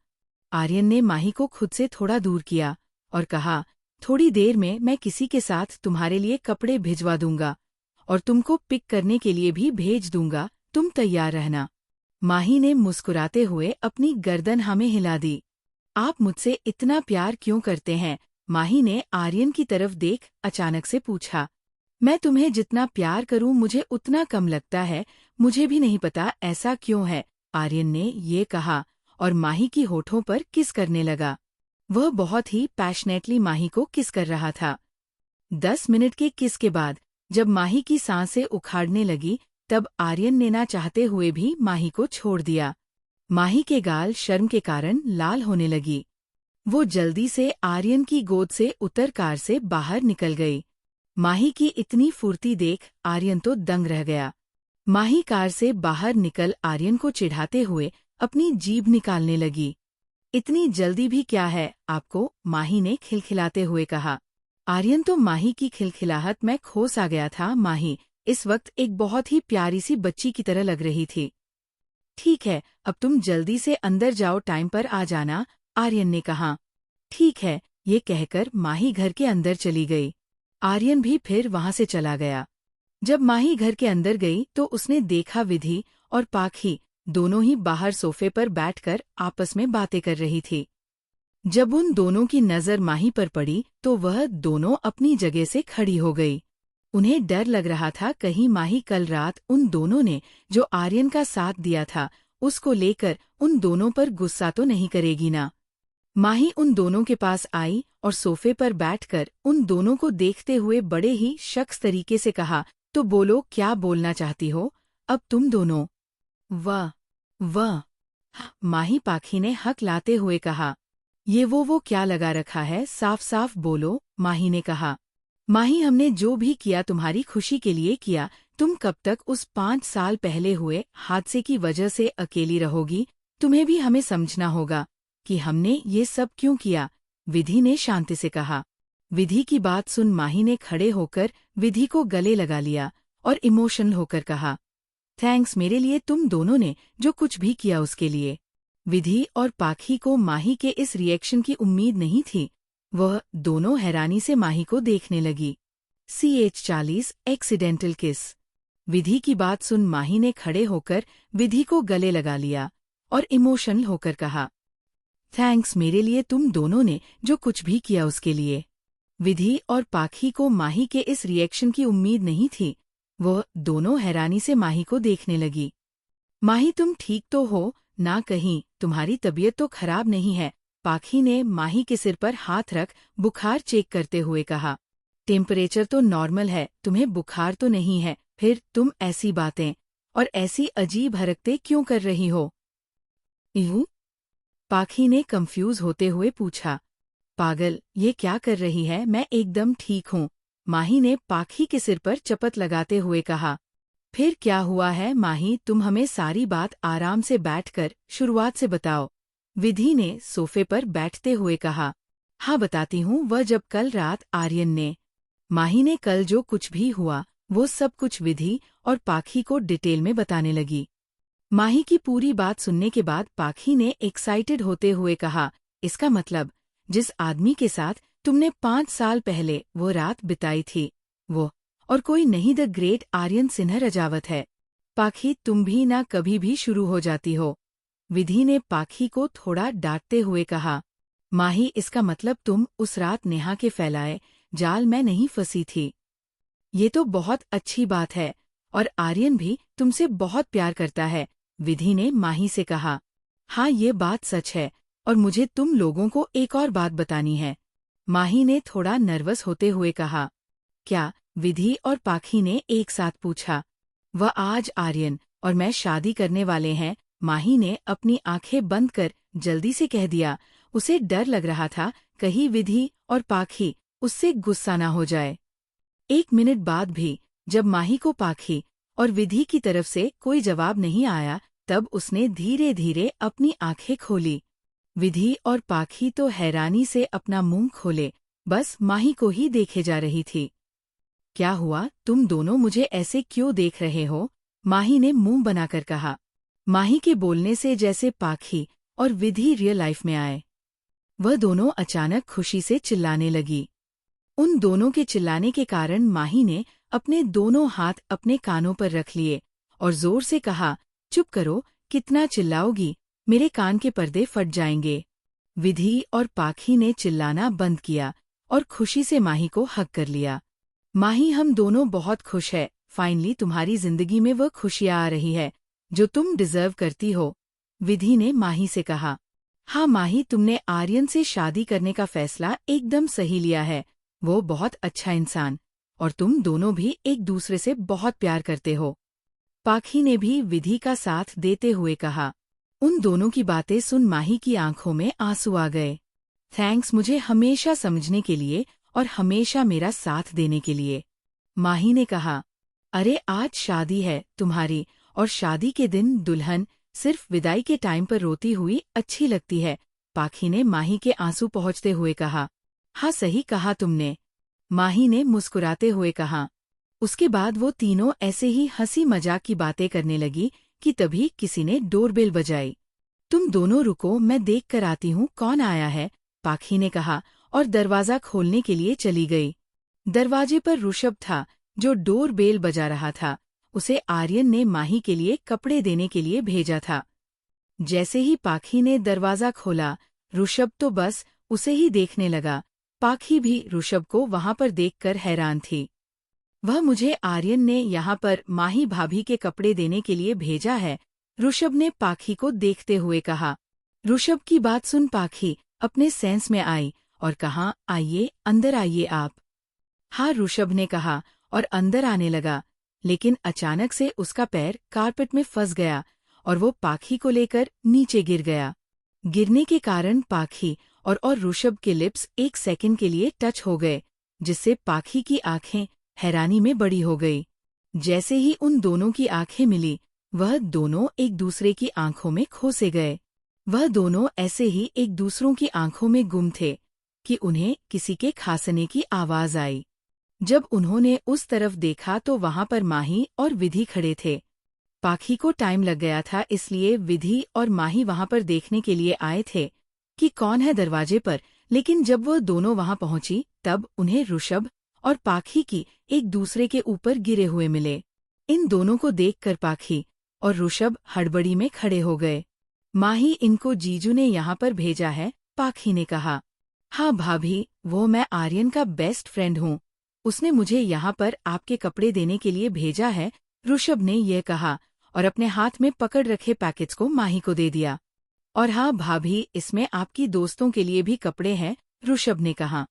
आर्यन ने माही को खुद से थोड़ा दूर किया और कहा, थोड़ी देर में मैं किसी के साथ तुम्हारे लिए कपड़े भिजवा दूंगा और तुमको पिक करने के लिए भी भेज दूंगा, तुम तैयार रहना। माही ने मुस्कुराते हुए अपनी गर्दन हमें हिला दी। आप मुझसे इतना प्यार क्यों करते हैं? माही ने आर्यन की तरफ देख अचानक से पूछा। मैं तुम्हें जितना प्यार करूं मुझे उतना कम लगता है, मुझे भी नहीं पता ऐसा क्यों है, आर्यन ने ये कहा और माही की होठों पर किस करने लगा। वह बहुत ही पैशनेटली माही को किस कर रहा था। 10 मिनट के किस के बाद जब माही की सांसें उखाड़ने लगी, तब आर्यन ने ना चाहते हुए भी माही को छोड़ दिया। माही के गाल शर्म के कारण लाल होने लगी। वो जल्दी से आर्यन की गोद से उतर कार से बाहर निकल गई। माही की इतनी फुर्ती देख आर्यन तो दंग रह गया। माही कार से बाहर निकल आर्यन को चिढ़ाते हुए अपनी जीभ निकालने लगी। इतनी जल्दी भी क्या है आपको? माही ने खिलखिलाते हुए कहा। आर्यन तो माही की खिलखिलाहट में खोस आ गया था। माही इस वक्त एक बहुत ही प्यारी सी बच्ची की तरह लग रही थी। ठीक है, अब तुम जल्दी से अंदर जाओ, टाइम पर आ जाना, आर्यन ने कहा। ठीक है, ये कहकर माही घर के अंदर चली गई। आर्यन भी फिर वहां से चला गया। जब माही घर के अंदर गई तो उसने देखा विधि और पाखी दोनों ही बाहर सोफे पर बैठकर आपस में बातें कर रही थी। जब उन दोनों की नजर माही पर पड़ी तो वह दोनों अपनी जगह से खड़ी हो गई। उन्हें डर लग रहा था कहीं माही कल रात उन दोनों ने जो आर्यन का साथ दिया था उसको लेकर उन दोनों पर गुस्सा तो नहीं करेगी ना। माही उन दोनों के पास आई और सोफे पर बैठकर उन दोनों को देखते हुए बड़े ही शख्स तरीके से कहा, तो बोलो, क्या बोलना चाहती हो अब तुम दोनों? वाह वाह, माही पाखी ने हक लाते हुए कहा। ये वो क्या लगा रखा है, साफ साफ बोलो, माही ने कहा। माही, हमने जो भी किया तुम्हारी खुशी के लिए किया। तुम कब तक उस 5 साल पहले हुए हादसे की वजह से अकेली रहोगी? तुम्हें भी हमें समझना होगा कि हमने ये सब क्यों किया, विधि ने शांति से कहा। विधि की बात सुन माही ने खड़े होकर विधि को गले लगा लिया और इमोशनल होकर कहा, थैंक्स मेरे लिए तुम दोनों ने जो कुछ भी किया उसके लिए। विधि और पाखी को माही के इस रिएक्शन की उम्मीद नहीं थी। वह दोनों हैरानी से माही को देखने लगी। CH40 एक्सीडेंटल किस। विधि की बात सुन माही ने खड़े होकर विधि को गले लगा लिया और इमोशनल होकर कहा, थैंक्स मेरे लिए तुम दोनों ने जो कुछ भी किया उसके लिए। विधि और पाखी को माही के इस रिएक्शन की उम्मीद नहीं थी। वह दोनों हैरानी से माही को देखने लगी। माही तुम ठीक तो हो ना? कहीं तुम्हारी तबीयत तो खराब नहीं है? पाखी ने माही के सिर पर हाथ रख बुखार चेक करते हुए कहा। टेम्परेचर तो नॉर्मल है, तुम्हें बुखार तो नहीं है, फिर तुम ऐसी बातें और ऐसी अजीब हरकतें क्यों कर रही हो? यूं? पाखी ने कंफ्यूज होते हुए पूछा। पागल, ये क्या कर रही है? मैं एकदम ठीक हूँ, माही ने पाखी के सिर पर चपत लगाते हुए कहा। फिर क्या हुआ है माही? तुम हमें सारी बात आराम से बैठकर शुरुआत से बताओ, विधि ने सोफे पर बैठते हुए कहा। हाँ बताती हूँ। वह जब कल रात आर्यन ने, माही ने कल जो कुछ भी हुआ वो सब कुछ विधि और पाखी को डिटेल में बताने लगी। माही की पूरी बात सुनने के बाद पाखी ने एक्साइटेड होते हुए कहा, इसका मतलब जिस आदमी के साथ तुमने 5 साल पहले वो रात बिताई थी, वो और कोई नहीं, द ग्रेट आर्यन सिन्हा रजावत है। पाखी तुम भी ना कभी भी शुरू हो जाती हो, विधि ने पाखी को थोड़ा डांटते हुए कहा। माही इसका मतलब तुम उस रात नेहा के फैलाए जाल में नहीं फंसी थी? ये तो बहुत अच्छी बात है, और आर्यन भी तुमसे बहुत प्यार करता है, विधि ने माही से कहा। हाँ ये बात सच है, और मुझे तुम लोगों को एक और बात बतानी है, माही ने थोड़ा नर्वस होते हुए कहा। क्या? विधि और पाखी ने एक साथ पूछा। वह आज आर्यन और मैं शादी करने वाले हैं, माही ने अपनी आंखें बंद कर जल्दी से कह दिया। उसे डर लग रहा था कहीं विधि और पाखी उससे गुस्सा ना हो जाए। 1 मिनट बाद भी जब माही को पाखी और विधि की तरफ से कोई जवाब नहीं आया, तब उसने धीरे धीरे अपनी आंखें खोली। विधि और पाखी तो हैरानी से अपना मुंह खोले बस माही को ही देखे जा रही थी। क्या हुआ? तुम दोनों मुझे ऐसे क्यों देख रहे हो? माही ने मुंह बनाकर कहा। माही के बोलने से जैसे पाखी और विधि रियल लाइफ में आए। वह दोनों अचानक खुशी से चिल्लाने लगी। उन दोनों के चिल्लाने के कारण माही ने अपने दोनों हाथ अपने कानों पर रख लिए और जोर से कहा, चुप करो, कितना चिल्लाओगी, मेरे कान के पर्दे फट जाएंगे। विधि और पाखी ने चिल्लाना बंद किया और खुशी से माही को हग कर लिया। माही हम दोनों बहुत खुश है, फाइनली तुम्हारी जिंदगी में वह खुशियाँ आ रही है जो तुम डिजर्व करती हो, विधि ने माही से कहा। हाँ माही, तुमने आर्यन से शादी करने का फैसला एकदम सही लिया है, वो बहुत अच्छा इंसान, और तुम दोनों भी एक दूसरे से बहुत प्यार करते हो, पाखी ने भी विधि का साथ देते हुए कहा। उन दोनों की बातें सुन माही की आंखों में आंसू आ गए। थैंक्स मुझे हमेशा समझने के लिए और हमेशा मेरा साथ देने के लिए, माही ने कहा। अरे आज शादी है तुम्हारी, और शादी के दिन दुल्हन सिर्फ विदाई के टाइम पर रोती हुई अच्छी लगती है, पाखी ने माही के आंसू पहुंचते हुए कहा। हाँ सही कहा तुमने, माही ने मुस्कुराते हुए कहा। उसके बाद वो तीनों ऐसे ही हंसी मजाक की बातें करने लगी कि तभी किसी ने डोरबेल बजाई। तुम दोनों रुको, मैं देख कर आती हूँ कौन आया है, पाखी ने कहा और दरवाजा खोलने के लिए चली गई। दरवाजे पर ऋषभ था जो डोर बेल बजा रहा था। उसे आर्यन ने माही के लिए कपड़े देने के लिए भेजा था। जैसे ही पाखी ने दरवाजा खोला, ऋषभ तो बस उसे ही देखने लगा। पाखी भी ऋषभ को वहां पर देखकर हैरान थी। वह मुझे आर्यन ने यहाँ पर माही भाभी के कपड़े देने के लिए भेजा है, ऋषभ ने पाखी को देखते हुए कहा। ऋषभ की बात सुन पाखी अपने सेंस में आई और कहा, आइए अंदर आइए आप। हाँ ऋषभ ने कहा और अंदर आने लगा, लेकिन अचानक से उसका पैर कारपेट में फंस गया और वो पाखी को लेकर नीचे गिर गया। गिरने के कारण पाखी और ऋषभ के लिप्स 1 सेकंड के लिए टच हो गए, जिससे पाखी की आंखें हैरानी में बड़ी हो गई। जैसे ही उन दोनों की आंखें मिली, वह दोनों एक दूसरे की आंखों में खोसे गए। वह दोनों ऐसे ही एक दूसरों की आंखों में गुम थे कि उन्हें किसी के खांसने की आवाज आई। जब उन्होंने उस तरफ देखा तो वहां पर माही और विधि खड़े थे। पाखी को टाइम लग गया था, इसलिए विधि और माही वहां पर देखने के लिए आए थे कि कौन है दरवाजे पर। लेकिन जब वो दोनों वहां पहुंची तब उन्हें ऋषभ और पाखी की एक दूसरे के ऊपर गिरे हुए मिले। इन दोनों को देखकर पाखी और ऋषभ हड़बड़ी में खड़े हो गए। माही, इनको जीजू ने यहाँ पर भेजा है, पाखी ने कहा। हाँ भाभी, वो मैं आर्यन का बेस्ट फ्रेंड हूँ, उसने मुझे यहाँ पर आपके कपड़े देने के लिए भेजा है, ऋषभ ने यह कहा और अपने हाथ में पकड़ रखे पैकेट्स को माही को दे दिया। और हाँ भाभी, इसमें आपकी दोस्तों के लिए भी कपड़े हैं, ऋषभ ने कहा।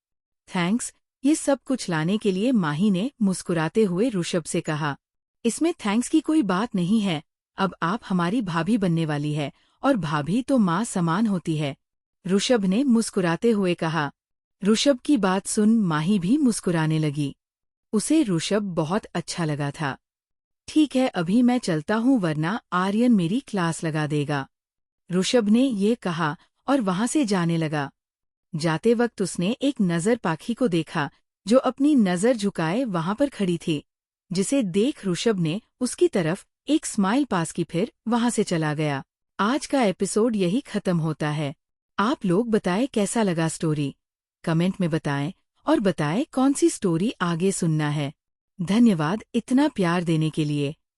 थैंक्स, ये सब कुछ लाने के लिए, माही ने मुस्कुराते हुए ऋषभ से कहा। इसमें थैंक्स की कोई बात नहीं है, अब आप हमारी भाभी बनने वाली है और भाभी तो माँ समान होती है, ऋषभ ने मुस्कुराते हुए कहा। ऋषभ की बात सुन माही भी मुस्कुराने लगी। उसे ऋषभ बहुत अच्छा लगा था। ठीक है, अभी मैं चलता हूँ वरना आर्यन मेरी क्लास लगा देगा, ऋषभ ने ये कहा और वहां से जाने लगा। जाते वक्त उसने एक नजर पाखी को देखा जो अपनी नजर झुकाए वहां पर खड़ी थी, जिसे देख ऋषभ ने उसकी तरफ एक स्माइल पास की, फिर वहां से चला गया। आज का एपिसोड यही खत्म होता है। आप लोग बताएं कैसा लगा स्टोरी, कमेंट में बताएं और बताएं कौन सी स्टोरी आगे सुनना है। धन्यवाद इतना प्यार देने के लिए।